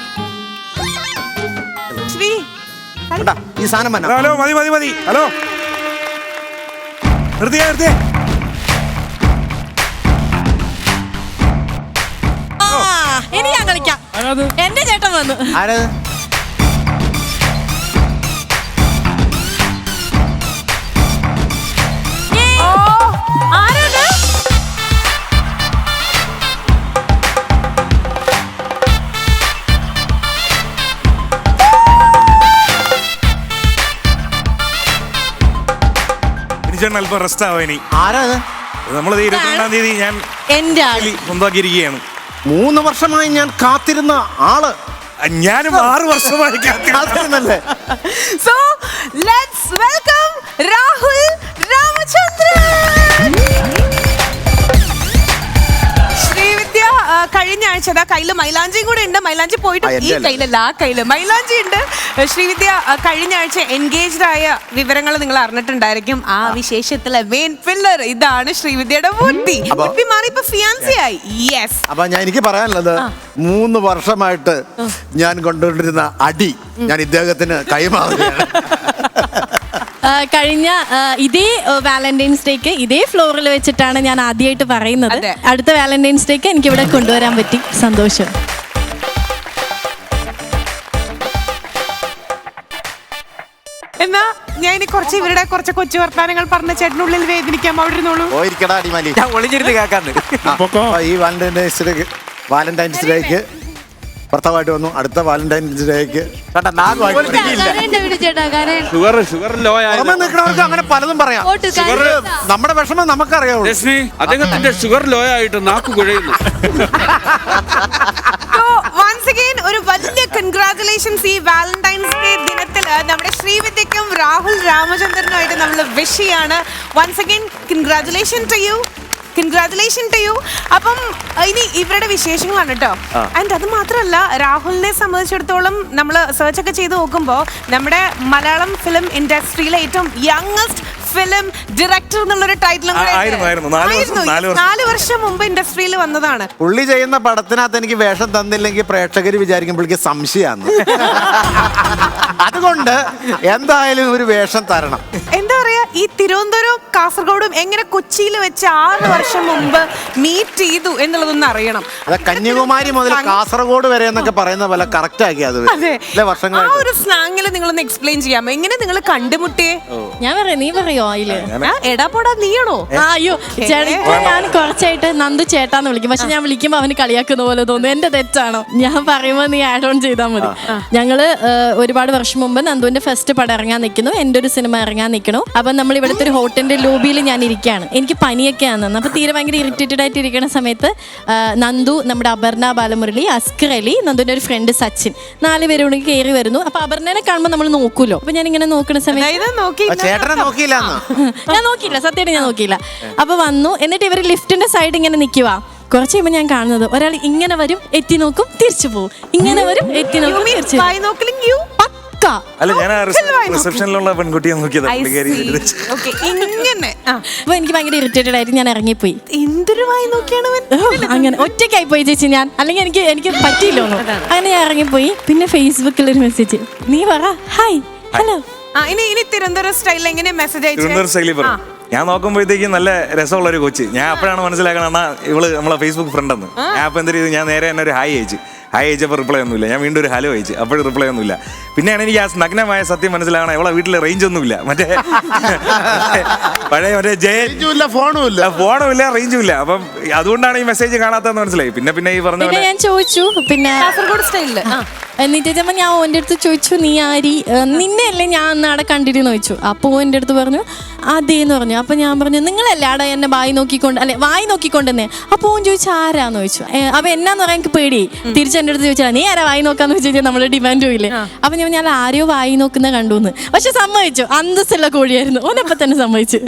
ഈ സാധനം വന്നു. ഹലോ, മതി. ഹലോ, നിർത്തിയേ. ഇനി ഞാൻ കളിക്കാം. എന്റെ ചേട്ടൻ വന്നു. ആരത്? അല്പം റെസ്റ്റ് ആവാ. ഇനി ആരാത്? നമ്മളത് 22-ാം തീയതി ഞാൻ സ്വന്തമാക്കിയിരിക്കുകയാണ്. 3 വർഷമായി ഞാൻ കാത്തിരുന്ന ആള്. ഞാനും 6 വർഷമായി കാത്തിരുന്നല്ലേ. So let's welcome Rahul Ramachandran. Srividya കഴിഞ്ഞ ആഴ്ച കയ്യില് മൈലാഞ്ചിയും കൂടെ ഉണ്ട്. മൈലാഞ്ചി പോയിട്ട് ഈ കയ്യിലല്ല, ആ കയ്യില് മൈലാഞ്ചി ഉണ്ട്. ശ്രീവിദ്യ കഴിഞ്ഞ ആഴ്ച എൻഗേജ്ഡ് ആയ വിവരങ്ങൾ നിങ്ങൾ അറിഞ്ഞിട്ടുണ്ടായിരിക്കും. ആ വിശേഷത്തിലെ മെയിൻ പില്ലർ ഇതാണ് ശ്രീവിദ്യയുടെ വുഡ്ബി. വുഡ്ബി മാറി ഇപ്പൊ ഫിയാൻസി ആയി. യെസ്. അപ്പൊ എനിക്ക് പറയാനുള്ളത്, 3 വർഷമായിട്ട് ഞാൻ കൊണ്ടുകൊണ്ടിരുന്ന അടി ഞാൻ ഇദ്ദേഹത്തിന് കൈമാറുകയാണ്. കഴിഞ്ഞ ഇതേ വാലന്റൈൻസ് ഡേക്ക് ഇതേ ഫ്ലോറിൽ വെച്ചിട്ടാണ് ഞാൻ ആദ്യമായിട്ട് പറയുന്നത്. അടുത്ത വാലന്റൈൻസ് ഡേക്ക് എനിക്ക് ഇവിടെ കൊണ്ടുവരാൻ പറ്റി. സന്തോഷം. എന്നാ ഞാൻ ഇനി കുറച്ച് ഇവരുടെ കുറച്ച് കൊച്ചു വർത്താനങ്ങൾ പറഞ്ഞ ചേട്ടനുള്ളിൽ വേദനിക്കാം. അവിടെ ഇരുന്നോളൂ. ഈ വാലന്റൈൻസ് ഡേക്ക് ഭർത്താവായിട്ട് വന്നു. അടുത്ത വാലന്റൈൻസ് ഡേക്ക് ഷുഗർ ലോ നിൽക്കണവർക്ക് അങ്ങനെ പലതും പറയാം. നമ്മുടെ വിഷമം നമുക്കറിയാം. അദ്ദേഹത്തിന്റെ ഷുഗർ ലോ ആയിട്ട് നാക്ക് കുഴയുന്നു. Once again അഗൈൻ ഒരു വലിയ കൺഗ്രാറ്റുലേഷൻസ് ഈ വാലന്റൈൻസ് ഡേ ദിനത്തില് നമ്മുടെ ശ്രീവിദ്യക്കും രാഹുൽ രാമചന്ദ്രനുമായിട്ട് നമ്മൾ വിഷ് ചെയ്യാണ്. Once again congratulation to you. അപ്പം ഇനി ഇവരുടെ വിശേഷങ്ങളാണ് കേട്ടോ. ആൻഡ് അത് മാത്രമല്ല, രാഹുലിനെ സംബന്ധിച്ചിടത്തോളം നമ്മൾ സെർച്ച് ഒക്കെ ചെയ്ത് നോക്കുമ്പോൾ നമ്മുടെ മലയാളം ഫിലിം ഇൻഡസ്ട്രിയിലെ ഏറ്റവും യങ്ങസ്റ്റ് ഫിലിം ഡയറക്ടർ എന്നുള്ളൊരു ടൈറ്റിലും 4 വർഷം മുമ്പ് ഇൻഡസ്ട്രിയിൽ വന്നതാണ്. പുള്ളി ചെയ്യുന്ന പടത്തിനകത്ത് എനിക്ക് വേഷം തന്നില്ലെങ്കിൽ പ്രേക്ഷകർ വിചാരിക്കുമ്പോഴേക്ക് സംശയമാണ്. അതുകൊണ്ട് എന്തായാലും ഒരു വേഷം തരണം. എന്താ പറയാ, ഈ തിരുവനന്തപുരം കാസർഗോഡും എങ്ങനെ കൊച്ചിയിൽ വെച്ച് 6 വർഷം മുമ്പ് മീറ്റ് ചെയ്തു എന്നുള്ളതൊന്നും അറിയണം. കന്യാകുമാരി മുതൽ കാസർഗോഡ് വരെ എന്നൊക്കെ പറയുന്ന പോലെ കറക്റ്റ് ആക്കി അത് വർഷങ്ങൾ. ആ ഒരു സ്ലാങ്ങിൽ നിങ്ങളൊന്ന് എക്സ്പ്ലെയിൻ ചെയ്യാമോ? എങ്ങനെ നിങ്ങൾ കണ്ടുമുട്ടിയേ? ഞാൻ പറയാം, നീ പറയോ അതില്? എടാ പോടാ നീയാണോ? അയ്യോ ചേട്ടാ, ഞാൻ കുറച്ചായിട്ട് നന്ദു ചേട്ടാന്ന് വിളിക്കും. പക്ഷെ ഞാൻ വിളിക്കുമ്പോ അവന് കളിയാക്കുന്ന പോലെ തോന്നുന്നു. എന്റെ തെറ്റാണോ? ഞാൻ പറയുമ്പോ നീ ആഡ് ഓൺ ചെയ്താൽ മതി. ഞങ്ങള് ഒരുപാട് വർഷം മുമ്പ് നന്ദുവിന്റെ ഫസ്റ്റ് പടം ഇറങ്ങാൻ നിൽക്കുന്നു, എന്റെ ഒരു സിനിമ ഇറങ്ങാൻ നിൽക്കണു. അപ്പൊ നമ്മൾ ഇവിടുത്തെ ഒരു ഹോട്ടലിന്റെ ലോബിയിൽ ഞാൻ ഇരിക്കുകയാണ്. എനിക്ക് പനിയൊക്കെ ആണ്. അപ്പൊ തീരെ ഭയങ്കര ഇറിറ്റേറ്റഡ് ആയിട്ട് ഇരിക്കുന്ന സമയത്ത് നന്ദു, നമ്മുടെ അപർണ ബാലമുരളി, അസ്കർ അലി, നന്ദുവിന്റെ ഒരു ഫ്രണ്ട് സച്ചിൻ, 4 പേരും കൂടി കയറി വരുന്നു. അപ്പൊ അപർണനെ കാണുമ്പോൾ നമ്മൾ നോക്കൂലോ. അപ്പൊ ഞാൻ ഇങ്ങനെ നോക്കുന്ന സമയത്ത് ചേട്ടനെ നോക്കിയില്ല, ഞാൻ നോക്കിയില്ല, സത്യമായിട്ട് ഞാൻ നോക്കിയില്ല. അപ്പൊ വന്നു. എന്നിട്ട് ഇവര് ലിഫ്റ്റിന്റെ സൈഡ് ഇങ്ങനെ നിൽക്കുക. കുറച്ച് കഴിയുമ്പോൾ ഞാൻ കാണുന്നത് ഒരാൾ ഇങ്ങനെ വരും, എത്തി നോക്കും, തിരിച്ചു പോകും. ഇങ്ങനെ വരും, എത്തി നോക്കും, തിരിച്ചു പക്ക. അല്ല, ഞാൻ റിസപ്ഷനിലുള്ള പെൺകുട്ടിയെ നോക്കിയത്. അപ്പൊ എനിക്ക് ഭയങ്കര ഇറിറ്റേറ്റഡ് ആയിട്ട് ഞാൻ ഇറങ്ങിപ്പോയി. എന്തൊരു വായി നോക്കിയാണ് അങ്ങനെ ഒറ്റയ്ക്കായി പോയി ചേച്ചി ഞാൻ. അല്ലെങ്കിൽ എനിക്ക് പറ്റിയില്ലോ. അങ്ങനെ ഞാൻ ഇറങ്ങിപ്പോയി. പിന്നെ ഫേസ്ബുക്കിൽ ഒരു മെസ്സേജ്, നീ പറ ഹായ് ഹലോ. ഇനി തിരുവനന്തപുരം സ്റ്റൈലിൽ എങ്ങനെ മെസ്സേജ് അയച്ചു? ഞാൻ നോക്കുമ്പോഴത്തേക്കും നല്ല രസമുള്ള ഒരു കൊച്ച്. ഞാൻ അപ്പോഴാണ് മനസ്സിലാക്കണം ഇവള് നമ്മളെ ഫേസ്ബുക്ക് ഫ്രണ്ട് എന്ന്. ഞാൻ അപ്പൊ എന്ത് ചെയ്തു, ഞാൻ നേരെ തന്നെ ഒരു ഹായ് അയച്ചു. ഹായ് അയച്ചപ്പോൾ റിപ്ലൈ ഒന്നുമില്ല. ഞാൻ വീണ്ടും ഒരു ഹലോ അയച്ചു. അപ്പോഴും റിപ്ലൈ ഒന്നുമില്ല. പിന്നെയാണ് എനിക്ക് ആ നഗ്നമായ സത്യം മനസ്സിലാകണം, ഇവളെ വീട്ടിൽ റേഞ്ച് ഒന്നുമില്ല. പഴയ ഫോണും ഇല്ല, റേഞ്ചും ഇല്ല. അപ്പം അതുകൊണ്ടാണ് ഈ മെസ്സേജ് കാണാത്തതെന്ന് മനസ്സിലായി. പിന്നെ ഈ പറഞ്ഞ ഞാൻ ചോദിച്ചു, പിന്നെ കാസർഗോഡ് സ്റ്റൈലില് എന്നിട്ട് ഞാൻ ഓൻ്റെ അടുത്ത് ചോദിച്ചു, നീ ആരി, നിന്നെ അല്ലേ ഞാൻ അന്ന് അവിടെ കണ്ടിരുന്നു ചോദിച്ചു. അപ്പോൾ എൻ്റെ അടുത്ത് പറഞ്ഞു അതേന്ന് പറഞ്ഞു. അപ്പൊ ഞാൻ പറഞ്ഞു, നിങ്ങളല്ലേ അവിടെ എന്നെ വായി നോക്കിക്കൊണ്ടെന്നേ. അപ്പൊ ഓൻ ചോദിച്ചു ആരാന്ന് ചോദിച്ചു. അപ്പൊ എന്നാന്ന് പറയാൻ എനിക്ക് പേടി. തിരിച്ച് എൻ്റെ അടുത്ത് ചോദിച്ചാൽ നീ ആരാ വായി നോക്കാന്ന് വെച്ച് കഴിഞ്ഞാൽ നമ്മള് ഡിമാൻഡും ഇല്ലേ. അപ്പൊ ഞാൻ ആരെയോ വായി നോക്കുന്ന കണ്ടുന്ന്. പക്ഷെ സമ്മതിച്ചു, അന്തസ്സുള്ള കോഴിയായിരുന്നു. ഓനപ്പൊ തന്നെ സമ്മതിച്ചു.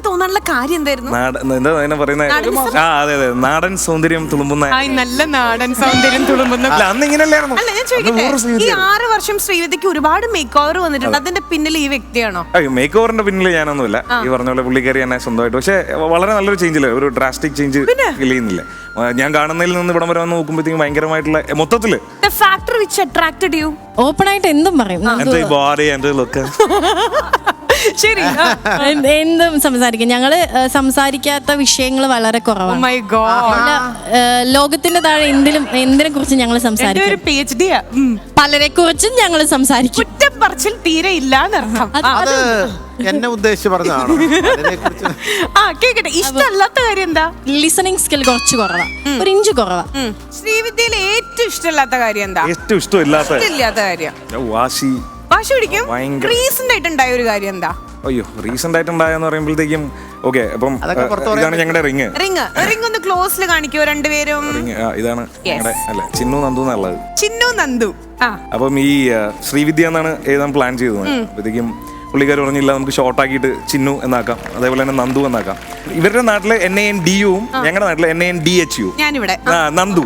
തോന്നാനുള്ള കാര്യം എന്തായിരുന്നു? അതെ, നാടൻ സൗന്ദര്യം തുളുമ്പുന്ന. നല്ല നാടൻ സൗന്ദര്യം തുളുമ്പുന്ന. അന്ന് ഇങ്ങനെയല്ലായിരുന്നു. അല്ല, ഞാൻ ചോദിക്കട്ടെ, ഈ 6 വർഷം ശ്രീവിദ്യക്ക് ഒരുപാട് മേക്ക് ഓവർ വന്നിട്ടുണ്ട്. അതിന്റെ പിന്നിൽ ഈ വ്യക്തിയാണോ? മേക്ക് ഓവറിന്റെ പിന്നിൽ ഞാനൊന്നുമില്ല. ഈ പറഞ്ഞ പോലെ പുള്ളിക്കാരി തന്നെ സ്വന്തമായിട്ട്. പക്ഷെ വളരെ നല്ലൊരു ചേഞ്ചില്ല, ഒരു ഡ്രാസ്റ്റിക് ചേഞ്ച് ഫീൽ ചെയ്യുന്നില്ല. ഞാൻ കാണുന്നതിൽ നിന്ന് ഇവിടം വരെ വന്ന് നോക്കുമ്പോഴത്തേക്കും ഭയങ്കരമായിട്ടുള്ള മൊത്തത്തില് ഓപ്പൺ ആയിട്ട് എന്തും പറയും. ശരി, എന്തും സംസാരിക്കും. ഞങ്ങള് സംസാരിക്കാത്ത വിഷയങ്ങൾ വളരെ കുറവാണ്. ലോകത്തിന്റെ താഴെ എന്തിനെ കുറിച്ച് ഞങ്ങൾ സംസാരിക്കും. പലരെ കുറിച്ചും ഞങ്ങൾ സംസാരിക്കും. കുറ്റം പറച്ചിൽ തീരെ ഇല്ല എന്നർത്ഥം. എന്നെ ഉദ്ദേശിച്ച് പറഞ്ഞതാണോ? കേക്കട്ടെ, ഇഷ്ടമല്ലാത്ത കാര്യം എന്താ? ലിസണിങ് സ്കിൽ കുറച്ച് കുറവാ, ഒരു ഇഞ്ച് കുറവാ. ശ്രീവിദ്യയിൽ ഏറ്റവും ഇഷ്ടമില്ലാത്ത കാര്യം എന്താ? ഏറ്റവും ഇഷ്ടമില്ലാത്ത കാര്യം വാശി പിടിക്കും. റീസെന്റ് ആയിട്ട് ഉണ്ടായ ഒരു കാര്യം എന്താ? അയ്യോ, റീസെന്റ് ആയിട്ട് ഉണ്ടായെന്ന് പറയുമ്പോഴത്തേക്കും ഓക്കെ. അപ്പം ഇതാണ് ഞങ്ങളുടെ റിങ് ഒന്ന് ക്ലോസിൽ കാണിക്കോ രണ്ടുപേരും? ഇതാണ് ഞങ്ങളുടെ, അല്ല, ചിന്നു നന്ദു എന്നുള്ളത്. ചിന്നു നന്ദു. അപ്പം ഈ ശ്രീവിദ്യ എന്നാണ് എഴുതാൻ പ്ലാൻ ചെയ്തത്. അപ്പോഴത്തേക്കും പുള്ളിക്കാർ പറഞ്ഞില്ല, നമുക്ക് ഷോർട്ട് ആക്കിയിട്ട് ചിന്നു എന്നാക്കാം, അതേപോലെ തന്നെ നന്ദു എന്നാക്കാം. ഇവരുടെ നാട്ടില് NANDU, ഞങ്ങളുടെ നാട്ടില് NANDHU, നന്ദു.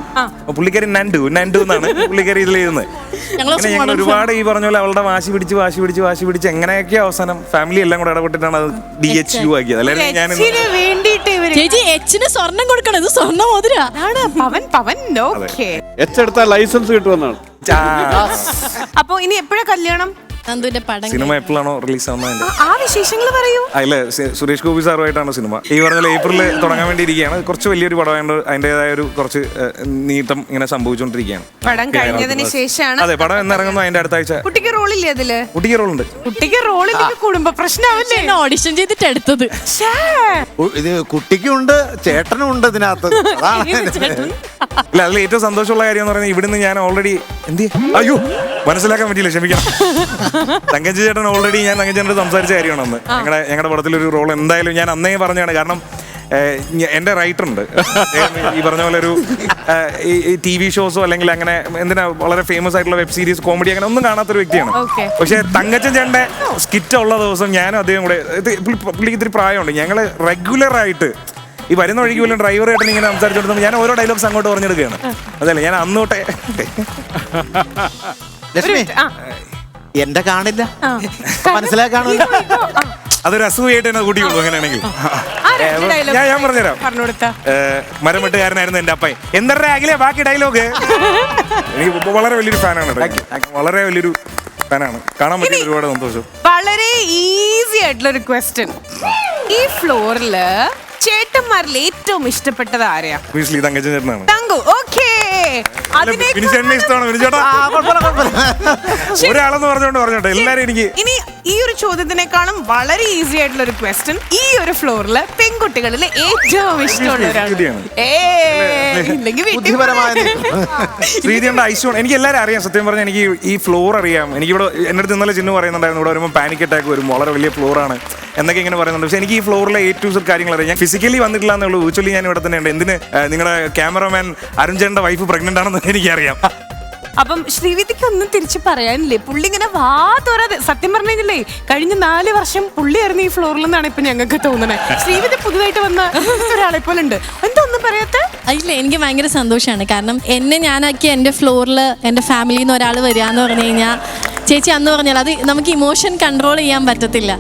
പുള്ളിക്കാരി നണ്ടു എന്നാണ് പുള്ളിക്കാരി ഇതിൽ എഴുതുന്നത്. ഞങ്ങൾ ഒരുപാട് ഈ പറഞ്ഞ പോലെ അവളുടെ വാശി പിടിച്ച് എങ്ങനെയൊക്കെ അവസാനം ഫാമിലി എല്ലാം കൂടെ ഇടപെട്ടിട്ടാണ് അത് DHU ആക്കിയത്. അല്ലെങ്കിൽ ഞാൻ സ്വർണം കൊടുക്കണം, ഇത് സ്വർണ്ണ മോതിരാ. ലൈസൻസ് കിട്ടുമെന്നാണ്. അപ്പൊ ഇനി എപ്പോഴാ കല്യാണം? സിനിമ എപ്പോഴാണോ റിലീസ് ആവുന്നത്? ആ വിശേഷങ്ങൾ പറയൂ. അല്ല, സുരേഷ് ഗോപി സാറുമായിട്ടാണ് സിനിമ. ഈ പറഞ്ഞ ഏപ്രിലിൽ തുടങ്ങാൻ വേണ്ടി ഇരിക്കുകയാണ്. കുറച്ച് വലിയൊരു പടമായത് അതിൻ്റെതായ ഒരു കുറച്ച് നീട്ടം ഇങ്ങനെ സംഭവിച്ചുകൊണ്ടിരിക്കുകയാണ്. പടം കഴിഞ്ഞതിന് ശേഷമാണ്. അതെ, പടം എന്നിറങ്ങുന്നു അതിന്റെ അടുത്ത ആഴ്ച. കുട്ടിക്ക് റോളില്ലേ അതില്? കുട്ടിക്ക് റോളുണ്ട്. കുട്ടിക്ക് റോളിലേക്ക് കുടുംബ പ്രശ്നമാവില്ലേ? ഓഡിഷൻ ചെയ്തിട്ട് എടുത്തത്. ഇത് കുട്ടിക്കുണ്ട്, ചേട്ടനും ഉണ്ട് ഇതിനകത്ത്. ഇല്ല, അതിൽ ഏറ്റവും സന്തോഷമുള്ള കാര്യം എന്ന് പറയുന്നത് ഇവിടുന്ന് ഞാൻ ഓൾറെഡി മനസ്സിലാക്കാൻ പറ്റിയില്ല, ക്ഷമിക്കണം. തങ്കച്ചി ചേട്ടൻ ഓൾറെഡി ഞാൻ തങ്കച്ചേട്ടനോട് സംസാരിച്ച കാര്യമാണ് അന്ന്. ഞങ്ങളുടെ പടത്തിലൊരു റോൾ എന്തായാലും ഞാൻ അന്നേ പറഞ്ഞാണ്. കാരണം എൻ്റെ റൈറ്റർ ഉണ്ട് ഈ പറഞ്ഞ പോലെ ഒരു TV ഷോസോ അല്ലെങ്കിൽ അങ്ങനെ എന്തിനാ വളരെ ഫേമസ് ആയിട്ടുള്ള വെബ് സീരീസ് കോമഡി അങ്ങനെ ഒന്നും കാണാത്തൊരു വ്യക്തിയാണ്. പക്ഷെ തങ്കച്ചൻ ചേട്ടൻ്റെ സ്കിറ്റ് ഉള്ള ദിവസം ഞാനും അദ്ദേഹം കൂടെ പുള്ളിക്ക് ഇത്തിരി പ്രായമുണ്ട്, ഞങ്ങൾ റെഗുലറായിട്ട് ഈ വരുന്ന വഴിക്ക് പോലും ഡ്രൈവറായിട്ട് ഇങ്ങനെ സംസാരിച്ചോണ്ട് ഞാൻ ഓരോ ഡയലോഗ്സ് അങ്ങോട്ട് പറഞ്ഞെടുക്കുകയാണ്. അതല്ലേ ഞാൻ അന്നോട്ടെ ലക്ഷ്മി എന്റെ കാണില്ല മനസ്സിലാക്കാണില്ല, അതൊരു അസൂയായിട്ട് തന്നെ കൂട്ടിയുള്ളൂ. അങ്ങനെയാണെങ്കിൽ ഞാൻ പറഞ്ഞുതരാം. മരം വെട്ടുകാരനായിരുന്നു എൻ്റെ അപ്പൻ. എന്തര അഖിലേ ബാക്കി ഡയലോഗ്? എനിക്ക് വളരെ വലിയൊരു ഫാനാണ്, വളരെ വലിയൊരു ഫാനാണ്. കാണാൻ പറ്റിയ ഒരുപാട് സന്തോഷം. വളരെ ഈസി ആയിട്ടുള്ള ഒരു ക്വസ്റ്റ്യൻ. ഈ ഫ്ലോറില് ചേട്ടന്മാരിൽ ഏറ്റവും ഇഷ്ടപ്പെട്ടത് ആരെയാ? തങ്കച്ചൻ ചേട്ടനാണ്. തങ്കു. ഓക്കേ, ഒരാളെന്ന് പറഞ്ഞോട്ടെ എല്ലാരും. എനിക്ക് ഇനി ഈ ഒരു ചോദ്യത്തിനേക്കാളും വളരെ ഈസി ആയിട്ടുള്ള ഒരു ക്വസ്റ്റ്യൻ. ഈ ഒരു ഫ്ലോറില് പെൺകുട്ടികളിൽ ഏറ്റവും ഇഷ്ടമുള്ളവരാണ്. ശ്രീതിയുടെ ഐശ്വര്യ എനിക്ക് എല്ലാവരും അറിയാം. സത്യം പറഞ്ഞാൽ എനിക്ക് ഈ ഫ്ലോർ അറിയാം. എനിക്കിവിടെ എൻ്റെ അടുത്ത് ഇന്നലെ ചിന്നു പറയുന്നുണ്ടായിരുന്നു, ഇവിടെ വരുമ്പോൾ പാനിക് അറ്റാക്ക് വരും, വളരെ വലിയ ഫ്ലോറാണ് എന്നൊക്കെ ഇങ്ങനെ പറയുന്നുണ്ട്. പക്ഷെ എനിക്ക് ഈ ഫ്ലോറിലെ A to Z കാര്യങ്ങൾ അറിയാം. ഞാൻ ഫിസിക്കലി വന്നിട്ടില്ല എന്നുള്ളൂ, യൂച്വലി ഞാൻ ഇവിടെ തന്നെ ഉണ്ട്. എന്തിന് നിങ്ങളുടെ ക്യാമറമാൻ അരുൺചേട്ടൻ്റെ വൈഫ് പ്രഗ്നന്റ് ആണെന്ന് എനിക്കറിയാം. അപ്പം ശ്രീവിദ്യക്ക് ഒന്നും തിരിച്ചു പറയാനില്ലേ? പുള്ളി ഇങ്ങനെ വാ തോരാതെ സത്യം പറഞ്ഞില്ലേ, കഴിഞ്ഞ 4 വർഷം പുള്ളിയായിരുന്നു ഈ ഫ്ലോറിൽ നിന്നാണ് ഇപ്പൊ ഞങ്ങൾക്ക് തോന്നുന്നത്. ശ്രീവിദ്യ പുതുതായിട്ട് വന്ന ഒരാളെ പോലെ ഉണ്ട്. എന്താ ഒന്നും പറയാത്ത? ഇല്ല, എനിക്ക് ഭയങ്കര സന്തോഷമാണ്. കാരണം എന്നെ ഞാനാക്കി എൻ്റെ ഫ്ലോറിൽ എൻ്റെ ഫാമിലിയിൽ നിന്ന് ഒരാൾ വരിക എന്ന് പറഞ്ഞു കഴിഞ്ഞാൽ, ചേച്ചി അന്ന് പറഞ്ഞാൽ അത് നമുക്ക് ഇമോഷൻ കൺട്രോൾ ചെയ്യാൻ പറ്റത്തില്ല.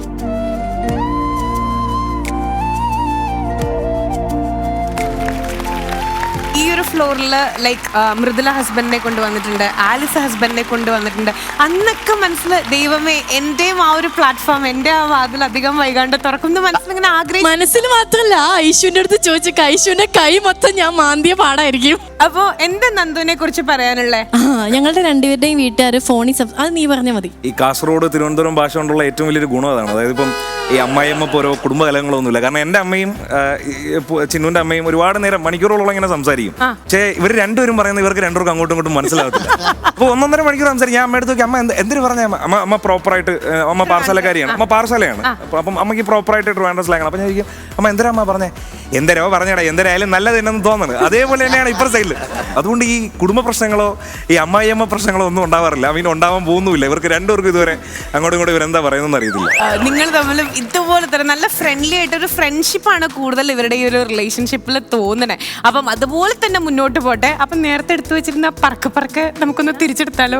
ഈ ഒരു ഫ്ലോറിൽ ലൈക്ക് മൃദുല ഹസ്ബൻഡിനെ കൊണ്ടുവന്നിട്ടുണ്ട്, ആലിസ് ഹസ്ബൻഡിനെ കൊണ്ടുവന്നിട്ടുണ്ട്. അന്നൊക്കെ മനസ്സിൽ ദൈവമേ എന്റെയും ആ ഒരു പ്ലാറ്റ്ഫോം, എന്റെ ആ വാതിൽ അധികം വൈകാണ്ട് തുറക്കുന്ന മനസ്സിലിങ്ങനെ ആഗ്രഹിക്കും. മനസ്സിൽ മാത്രമല്ല, ഐശുവിന്റെ അടുത്ത് ചോദിച്ചു, ഐശുവിന്റെ കൈ മൊത്തം ഞാൻ മാന്തിയ പാടായിരിക്കും. അപ്പോ എന്താ നന്ദുവിനെ കുറിച്ച് പറയാനുള്ളേ? ഞങ്ങളുടെ രണ്ടുപേരുടെയും വീട്ടുകാർ ഫോണിൽ അത് നീ പറഞ്ഞാൽ മതി. ഈ കാസർഗോഡ് തിരുവനന്തപുരം ഭാഷ കൊണ്ടുള്ള ഏറ്റവും വലിയൊരു ഗുണം അതാണ്. അതായത് ഇപ്പം ഈ അമ്മായിയമ്മ ഓരോ കുടുംബ കലങ്ങളൊന്നുമില്ല. കാരണം എൻ്റെ അമ്മയും ചിന്നുവിന്റെ അമ്മയും ഒരുപാട് നേരം മണിക്കൂറുകളോളം ഇങ്ങനെ സംസാരിക്കും. പക്ഷേ ഇവർ രണ്ടുപേരും പറയുന്നത് ഇവർക്ക് രണ്ടുപേർക്കും അങ്ങോട്ടും ഇങ്ങോട്ടും മനസ്സിലാകത്തില്ല. അപ്പോൾ 1.5 മണിക്കൂർ സംസാരിക്കും. ഞാൻ അമ്മ എടുത്ത് നോക്കി, അമ്മ എന്തിനു പറഞ്ഞ അമ്മ പ്രോപ്പറായിട്ട്, അമ്മ പാർശാലക്കാരിയാണ്, അമ്മ പാർശാലയാണ്. അപ്പം അമ്മയ്ക്ക് പ്രോപ്പറായിട്ട് ട്രിവാൻഡ്രം സ്ലാങ്ങാണ്. അപ്പം ഞാൻ ചോദിക്കും, അമ്മ എന്തരാ അമ്മ പറഞ്ഞേ? എന്തരോ പറഞ്ഞേടാ, എന്തരായാലും നല്ലത് എന്നു തോന്നുന്നത്. അതേപോലെ തന്നെയാണ് ഇപ്പുറ സൈഡിൽ. അതുകൊണ്ട് ഈ കുടുംബ പ്രശ്നങ്ങളോ ഈ അമ്മായിയമ്മ പ്രശ്നങ്ങളോ ഒന്നും ഉണ്ടാവാറില്ല. അവന് ഉണ്ടാവാൻ പോകുന്നുമില്ല. ഇവർക്ക് രണ്ടുപേർക്കും ഇതുവരെ അങ്ങോട്ടും ഇങ്ങോട്ടും ഇവരെന്താ പറയുന്നതെന്ന് അറിയത്തില്ല. നിങ്ങൾ തമ്മിൽ ഇതുപോലെ തന്നെ നല്ല ഫ്രണ്ട്ലി ആയിട്ടൊരു ഫ്രണ്ട്ഷിപ്പാണ് കൂടുതൽ ഇവരുടെ ഈ ഒരു റിലേഷൻഷിപ്പിൽ തോന്നണേ. അപ്പം അതുപോലെ തന്നെ മുന്നോട്ട് പോട്ടെ. അപ്പം നേരത്തെ എടുത്തു വെച്ചിരുന്ന പറക്കെ നമുക്കൊന്ന് തിരിച്ചെടുത്താലോ?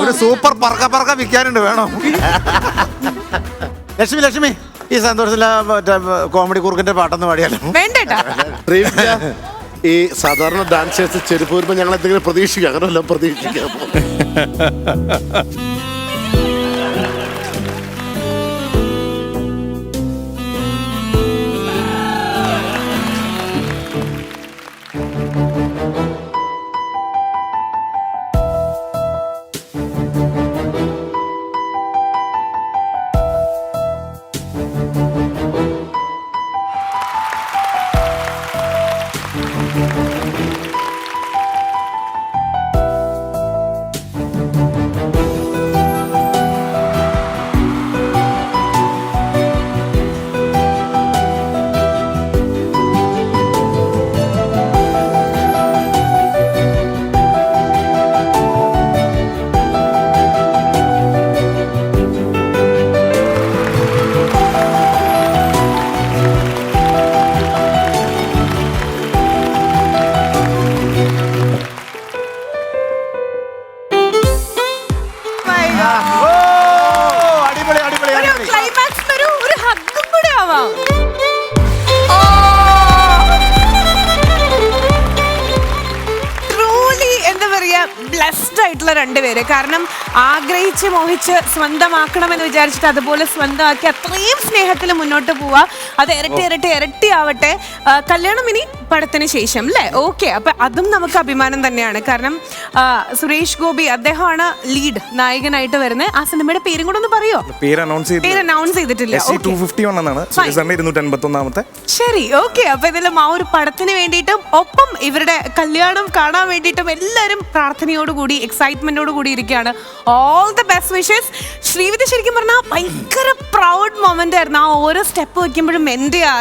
ഒരു സൂപ്പർ പറക്ക വിൽക്കാനുണ്ട്, വേണോ? ലക്ഷ്മി ഈ സന്തോഷത്തിലെ കോമഡി കുറുക്കിന്റെ പാട്ടൊന്ന് പാടിയാലോ? വേണ്ടേട്ടാ. ഈ സാധാരണ ഡാൻസേഴ്സ് ചെരുപ്പ് വരുമ്പോൾ ഞങ്ങൾ എന്തെങ്കിലും പ്രതീക്ഷിക്കാം, അങ്ങനെ വല്ലതും പ്രതീക്ഷിക്കാം. ബ്ലെസ്ഡ് ആയിട്ടുള്ള രണ്ടുപേര്. കാരണം ആഗ്രഹിച്ച് മോഹിച്ച് സ്വന്തമാക്കണമെന്ന് വിചാരിച്ചിട്ട് അതുപോലെ സ്വന്തമാക്കി അത്രയും സ്നേഹത്തിൽ മുന്നോട്ട് പോവാ. അത് ഇരട്ടി ആവട്ടെ. കല്യാണം ഇനി പടത്തിന് ശേഷം അല്ലേ? ഓക്കെ, അപ്പൊ അതും നമുക്ക് അഭിമാനം തന്നെയാണ്. കാരണം സുരേഷ് ഗോപി അദ്ദേഹമാണ് ലീഡ് നായകനായിട്ട് വരുന്നത്. ആ സിനിമയുടെ പേരും കൂടെ ഒന്ന് പറയോ? പേര് അനൗൺസ് ചെയ്തിട്ടില്ല. 251 എന്നാണ്, 251. ശരി, ഓക്കെ. അപ്പൊ ഇതെല്ലാം ആ ഒരു പടത്തിന് വേണ്ടിയിട്ടും ഒപ്പം ഇവരുടെ കല്യാണം കാണാൻ വേണ്ടിയിട്ടും എല്ലാവരും പ്രാർത്ഥനയോടുകൂടി എക്സൈറ്റ്മെന്റോട് കൂടി ഇരിക്കുകയാണ്. All the best wishes. Sreevidya ശരിക്കും പറഞ്ഞാൽ ഭയങ്കര പ്രൗഡ് മൊമെന്റ് ആയിരുന്നു. ആ ഓരോ സ്റ്റെപ്പ് വയ്ക്കുമ്പോഴും എന്റെയാ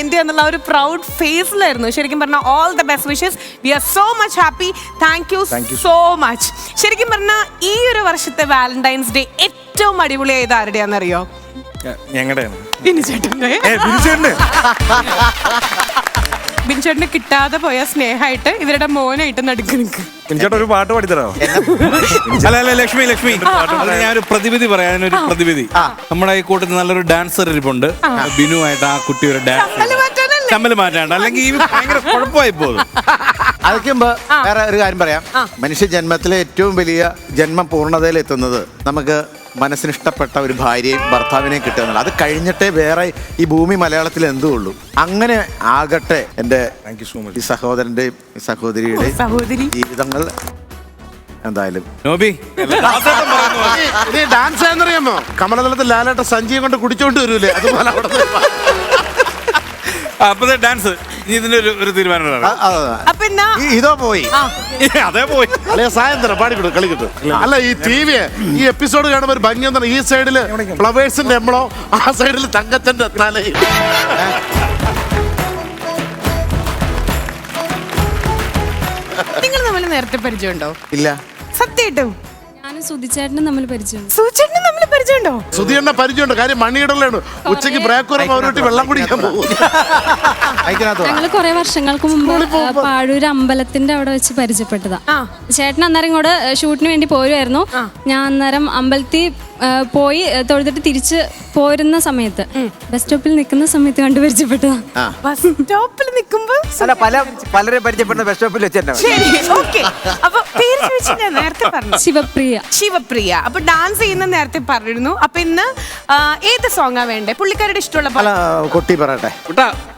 എന്നുള്ള ഒരു പ്രൗഡ് ഫേസിലായിരുന്നു. ശരിക്കും പറഞ്ഞാൽ all the best wishes. We are so much happy. Thank you so much. ശരിക്കും പറഞ്ഞാൽ ഈ ഒരു വർഷത്തെ വാലന്റൈൻസ് ഡേ ഏറ്റവും അടിപൊളിയായത് ആരുടെയാണെന്നറിയോ? ഞങ്ങളുടെയാണ്. ബിൻചേട്ടന് കിട്ടാതെ പോയ സ്നേഹമായിട്ട് ഇവരുടെ മോനായിട്ട് നടുക്ക് നിൽക്കും. ബിൻചേട്ടൻ ഒരു പാട്ട് പാടിത്തരാമോ? അല്ല ലക്ഷ്മി ഞാനൊരു പ്രതിവിധി പറയാം. അതിനൊരു പ്രതിവിധി. നമ്മുടെ ഈ കൂട്ടത്തിൽ നല്ലൊരു ഡാൻസർ ഇരിപ്പുണ്ട്. ബിനുവായിട്ട് ആ കുട്ടി ഒരു ഡാൻസ് ചമ്മല് മാറ്റാണ്ട്, അല്ലെങ്കിൽ ഭയങ്കര കുഴപ്പമായി പോകും. അതൊക്കെ വേറെ ഒരു കാര്യം പറയാം. മനുഷ്യ ജന്മത്തിലെ ഏറ്റവും വലിയ ജന്മം പൂർണ്ണതയിൽ എത്തുന്നത് നമുക്ക് മനസ്സിനിഷ്ടപ്പെട്ട ഒരു ഭാര്യയും ഭർത്താവിനെയും കിട്ടുക. അത് കഴിഞ്ഞിട്ടേ വേറെ ഈ ഭൂമി മലയാളത്തിൽ എന്തോ ഉള്ളൂ. അങ്ങനെ ആകട്ടെ എൻ്റെ ഈ സഹോദരന്റെയും സഹോദരിയുടെയും ജീവിതങ്ങൾ. എന്തായാലും ഡാൻസ് എന്നറിയാമോ? കമലതലത്തിൽ ലാലേട്ട സഞ്ജീവ് കൊണ്ട് കുടിച്ചോണ്ട് വരൂലേ, അതുപോലെ അവിടെ അപ്പൊ ഡാൻസ് ഇതിന്റെ ഒരു തീരുമാനം. ഇതോ പോയി അതേ പോയി. അല്ലെ സായന്തരം പാടിക്കിട്ടു കളിക്കിട്ടു. അല്ല ഈ TV ഈ എപ്പിസോഡ് കാണുമ്പോ ഒരു ഭംഗി എന്താണ്, ഈ സൈഡില് ഫ്ലവേഴ്സിന്റെ എംബ്ലോ, ആ സൈഡിൽ തങ്കച്ചന്റെ തലയും. നിങ്ങൾ തമ്മിൽ നേരത്തെ പരിചയമുണ്ടോ? ഇല്ല. സത്യമായിട്ടും ഞാനും സുധിച്ചേട്ടനും തമ്മിൽ പരിചയമുണ്ട്. പരിചയമുണ്ടോ? സുധിയണ്ണ പരിചയമുണ്ട്. കാര്യം മണിയിടലാണ്. ഉച്ചയ്ക്ക് ബ്രേക്ക് വരുമ്പോ അവരോട്ട് വെള്ളം കുടിക്കാൻ പോകും. ഞങ്ങള് കുറെ വർഷങ്ങൾക്ക് മുമ്പ് പാഴൂര് അമ്പലത്തിന്റെ അവിടെ വെച്ച് പരിചയപ്പെട്ടതാ. ചേട്ടൻ അന്നേരം ഇങ്ങോട്ട് ഷൂട്ടിന് വേണ്ടി പോരുമായിരുന്നു. ഞാൻ അന്നേരം അമ്പലത്തിൽ പോയി തൊഴുതിട്ട് തിരിച്ച് പോരുന്ന സമയത്ത് ബസ് സ്റ്റോപ്പിൽ നിൽക്കുന്ന സമയത്ത് കണ്ടു പരിചയപ്പെട്ടതാ. ബസ് സ്റ്റോപ്പിൽ നിൽക്കുമ്പോ പലരെ പരിചയപ്പെടുന്ന ബസ് സ്റ്റോപ്പിൽ വെച്ച് നേരത്തെ പറഞ്ഞു ശിവപ്രിയ. അപ്പൊ ഡാൻസ് ചെയ്യുന്ന നേരത്തെ പറഞ്ഞിരുന്നു. അപ്പൊ ഇന്ന് ഏത് സോങ്ങാ വേണ്ടേ? പുള്ളിക്കാരുടെ ഇഷ്ടമുള്ള കുട്ടി പറയട്ടെ.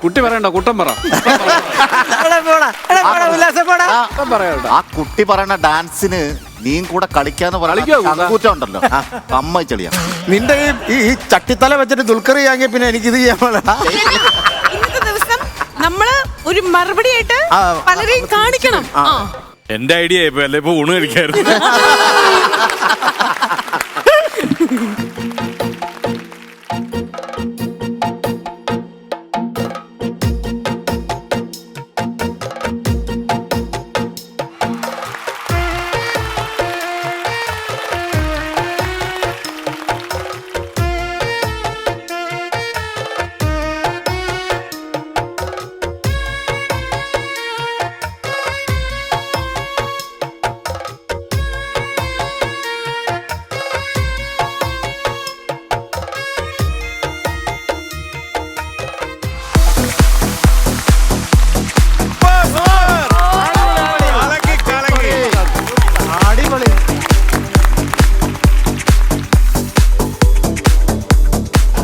കുട്ടി പറയണ്ട, കുട്ടം പറ. ആ കുട്ടി പറയുന്ന ഡാൻസിന് നീയും കൂടെ കളിക്കാന്ന് പറയുന്നുണ്ടല്ലോ. അമ്മ ചെളിയാ നിന്റെ ഈ ചട്ടിത്തല വെച്ചിട്ട് ദുൽഖർ ചെയ്യാമെങ്കിൽ പിന്നെ എനിക്കിത് ചെയ്യാൻ ഇന്നത്തെ ദിവസം നമ്മള് ഒരു മറുപടി ആയിട്ട് പലരെയും കാണിക്കണം. എന്റെ ഐഡിയ അല്ലേ ഇപ്പൊ ഊണ് കഴിക്കായിരുന്നു.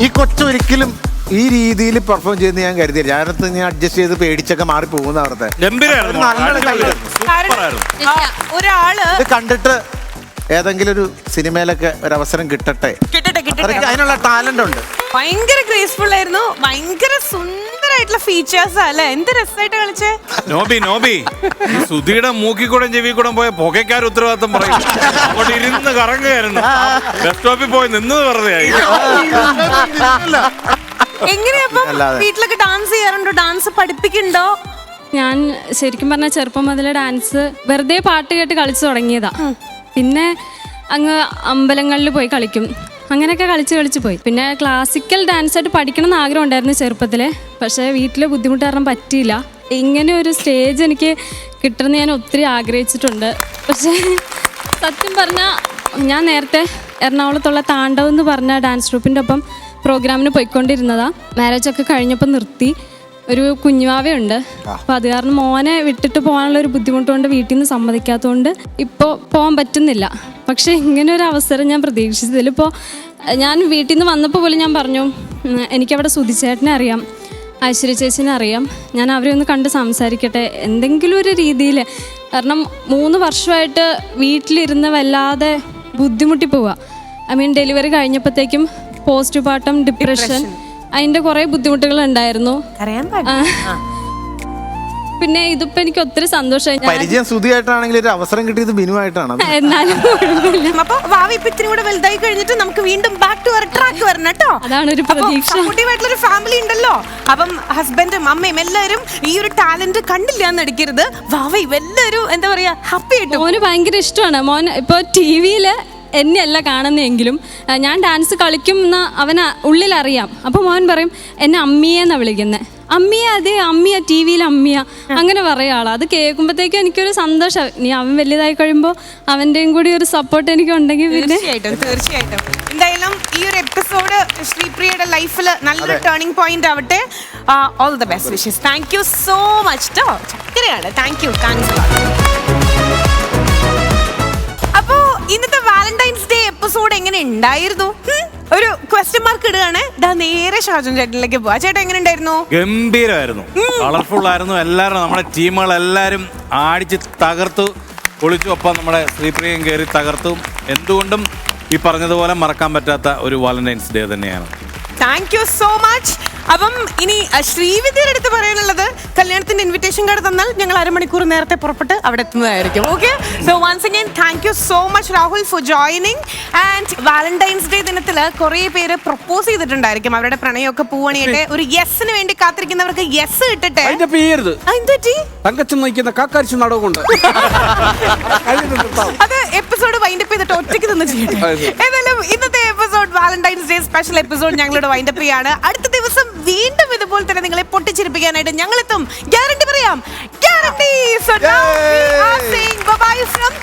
ഈ കൊച്ചൊരിക്കലും ഈ രീതിയിൽ പെർഫോം ചെയ്യുന്ന ഞാൻ കരുതിയില്ല. ഞാനത് ഞാൻ അഡ്ജസ്റ്റ് ചെയ്ത് പേടിച്ചൊക്കെ മാറി പോകുന്ന അവിടുത്തെ ഒരാള് ഇത് കണ്ടിട്ട് ഏതെങ്കിലും ഒരു സിനിമയിലൊക്കെ ഒരു അവസരം കിട്ടട്ടെ. അതിനുള്ള ടാലന്റ് ഉണ്ട്. ഭയങ്കര ഗ്രേസ്ഫുൾ ആയിരുന്നു. ഭയങ്കര സുന്ദരായിട്ടുള്ള ഫീച്ചേഴ്സ് അല്ലേ? എന്ത് രസമായിട്ട് കളിച്ചേ. നോബി സുധിയുടെ മൂക്കിക്കൂടെ ചെവിക്കൂടെ പോയ പുകയ്ക്കാർ ഉത്തരവാദിത്തം പറയും. അവിടെ ഇരുന്ന് കറങ്ങുകയായിരുന്നു. ബസ് സ്റ്റോപ്പിൽ പോയി നിന്നത് വെറുതെ ആയി. എങ്ങനെയാ വീട്ടിലൊക്കെ ഡാൻസ് ചെയ്യാറുണ്ടോ? ഡാൻസ് പഠിപ്പിക്കുന്നുണ്ടോ? ഞാൻ ശരിക്കും പറഞ്ഞ ചെറുപ്പം മുതലേ ഡാൻസ് വെറുതെ പാട്ട് കേട്ട് കളിച്ചു തുടങ്ങിയതാ. പിന്നെ അങ്ങ് അമ്പലങ്ങളിൽ പോയി കളിക്കും. അങ്ങനെയൊക്കെ കളിച്ച് പോയി. പിന്നെ ക്ലാസിക്കൽ ഡാൻസ് ആയിട്ട് പഠിക്കണം എന്ന് ആഗ്രഹം ഉണ്ടായിരുന്നു ചെറുപ്പത്തില്. പക്ഷേ വീട്ടിലെ ബുദ്ധിമുട്ട് കാരണം പറ്റിയില്ല. ഇങ്ങനെ ഒരു സ്റ്റേജ് എനിക്ക് കിട്ടണമെന്ന് ഞാൻ ഒത്തിരി ആഗ്രഹിച്ചിട്ടുണ്ട്. പക്ഷേ സത്യം പറഞ്ഞാൽ ഞാൻ നേരത്തെ എറണാകുളത്തുള്ള താണ്ഡവ് എന്ന് പറഞ്ഞ ഡാൻസ് ട്രൂപ്പിൻ്റെ ഒപ്പം പ്രോഗ്രാമിന് പോയിക്കൊണ്ടിരുന്നതാ. മാരേജൊക്കെ കഴിഞ്ഞപ്പോൾ നിർത്തി. ഒരു കുഞ്ഞുവാവയുണ്ട്. അപ്പോൾ അത് കാരണം മോനെ വിട്ടിട്ട് പോകാനുള്ള ഒരു ബുദ്ധിമുട്ടുകൊണ്ട് വീട്ടിൽ നിന്ന് സമ്മതിക്കാത്തതുകൊണ്ട് ഇപ്പോൾ പോകാൻ പറ്റുന്നില്ല. പക്ഷേ ഇങ്ങനെ ഒരു അവസരം ഞാൻ പ്രതീക്ഷിച്ചതിൽ ഇപ്പോൾ ഞാൻ വീട്ടിൽ നിന്ന് വന്നപ്പോൾ പോലും ഞാൻ പറഞ്ഞു എനിക്കവിടെ സുധിച്ചേട്ടനെ അറിയാം. ഐശ്വര്യ ചേച്ചിനെ അറിയാം. ഞാൻ അവരെ ഒന്ന് കണ്ട് സംസാരിക്കട്ടെ എന്തെങ്കിലും ഒരു രീതിയിൽ. കാരണം 3 വർഷമായിട്ട് വീട്ടിലിരുന്ന് വല്ലാതെ ബുദ്ധിമുട്ടി പോവുക. ഐ മീൻ ഡെലിവറി കഴിഞ്ഞപ്പോഴത്തേക്കും പോസ്റ്റ്മോർട്ടം ഡിപ്രഷൻ അതിൻ്റെ കുറേ ബുദ്ധിമുട്ടുകൾ ഉണ്ടായിരുന്നു. പിന്നെ ഇതിപ്പോ എനിക്ക് ഒത്തിരി സന്തോഷമായി. പരിചയം സുധിയായിട്ടാണെങ്കിൽ ഒരു അവസരം കിട്ടിയത് ബിനുവായിട്ടാണ്. എന്നാലും അപ്പൊ ഭാവി ഇപ്പൊ ഇത്തിരി കൂടെ വലുതായി കഴിഞ്ഞിട്ട് നമുക്ക് വീണ്ടും ബാക്ക് ടു അവർ ട്രാക്ക് വരണം കേട്ടോ. അതാണ് ഒരു പ്രതീക്ഷ. സപ്പോർട്ടീവായിട്ടുള്ളൊരു ഫാമിലി ഉണ്ടല്ലോ. അപ്പം ഹസ്ബൻഡും അമ്മയും എല്ലാവരും ഈ ഒരു ടാലന്റ് കണ്ടില്ല എന്ന് അടിക്കരുത്. ഭാവി എല്ലാവരും എന്താ പറയാ ഹാപ്പി ആയിട്ട്. മോന് ഭയങ്കര ഇഷ്ടമാണ്. മോൻ ഇപ്പോൾ TV-യിൽ എന്നെയല്ല കാണുന്നതെങ്കിലും ഞാൻ ഡാൻസ് കളിക്കും എന്ന് അവന് ഉള്ളിലറിയാം. അപ്പോൾ മോൻ പറയും എന്നെ അമ്മിയെന്നാണ് വിളിക്കുന്നത്. അമ്മിയ അതെ അമ്മിയ TV-യിൽ അമ്മിയ അങ്ങനെ പറയാളാ. അത് കേൾക്കുമ്പോഴത്തേക്കും എനിക്കൊരു സന്തോഷം. ഇനി അവൻ വലുതായി കഴിയുമ്പോൾ അവൻ്റെയും കൂടി ഒരു സപ്പോർട്ട് എനിക്ക് ഉണ്ടെങ്കിൽ പിന്നെ തീർച്ചയായിട്ടും എന്തായാലും ഈ ഒരു എപ്പിസോഡ് ശ്രീപ്രിയയുടെ ലൈഫിൽ നല്ലൊരു ടേണിംഗ് പോയിന്റ് ആവട്ടെ. All the best wishes. Thank you so much ട്ടോ. ചക്കരയാണ്. Thank you. താങ്ക്സ്. അപ്പോ ഇന്നത്തെ വാലന്റൈൻസ് ഡേ എപ്പിസോഡ് എങ്ങനെ ഉണ്ടായിരുന്നു? ഒരു ക്വസ്റ്റ്യൻ മാർക്ക് ഇടുകയാണ്. നേരെ ഷാജുൻ ചേട്ടനിലേക്ക് പോവാ. ചേട്ടൻ എങ്ങനെ ഉണ്ടായിരുന്നു? ഗംഭീരമായിരുന്നു, കളർഫുൾ ആയിരുന്നു. എല്ലാവരും നമ്മുടെ ടീമുകളെല്ലാവരും ആടിച്ച് തകർത്തു പൊളിച്ചു. ഒപ്പം നമ്മുടെ ശ്രീപ്രിയയും കയറി തകർത്തു. എന്തുകൊണ്ടും ഈ പറഞ്ഞതുപോലെ മറക്കാൻ പറ്റാത്ത ഒരു വാലന്റൈൻസ് ഡേ തന്നെയാണ്. Thank you so much. അപ്പം ഇനി ശ്രീവിദ്യയുടെ അടുത്ത് പറയാനുള്ളത്, കല്യാണത്തിന്റെ ഇൻവിറ്റേഷൻ കാർഡ് തന്നാൽ ഞങ്ങൾ അരമണിക്കൂർ നേരത്തെ പുറപ്പെട്ട് അവിടെ എത്തുന്നതായിരിക്കും. Okay, so once again thank you so much Rahul for joining. And Valentine's day ദിനത്തിൽ കുറേ പേര് പ്രപ്പോസ് ചെയ്തിട്ടുണ്ടായിരിക്കും. അവരുടെ പ്രണയമൊക്കെ പൂവണിയുടെ ഒരു യെസിന് വേണ്ടി കാത്തിരിക്കുന്നവർക്ക് യെസ് കിട്ടട്ടെ. തങ്കച്ചൻ നയിക്കുന്ന കാക്കാരിച്ചു നാടകമുണ്ട്. അത് എപ്പിസോഡ് വൈൻഡപ്പ് ചെയ്തിട്ട് ഒറ്റയ്ക്ക് നിന്ന് ചെയ്യട്ടെ. ഏതായാലും ഇന്നത്തെ episode Valentine's day special episode ഞങ്ങളുടെ വൈൻഡപ്പ് ചെയ്യാണ്. അടുത്ത ദിവസം വീണ്ടും ഇതുപോലെ തന്നെ നിങ്ങളെ പൊട്ടിച്ചിരിപ്പിക്കാനായിട്ട് ഞങ്ങൾ എത്തും. ഗ്യാരണ്ടി പറയാം, guarantee. So now we are saying bye-bye from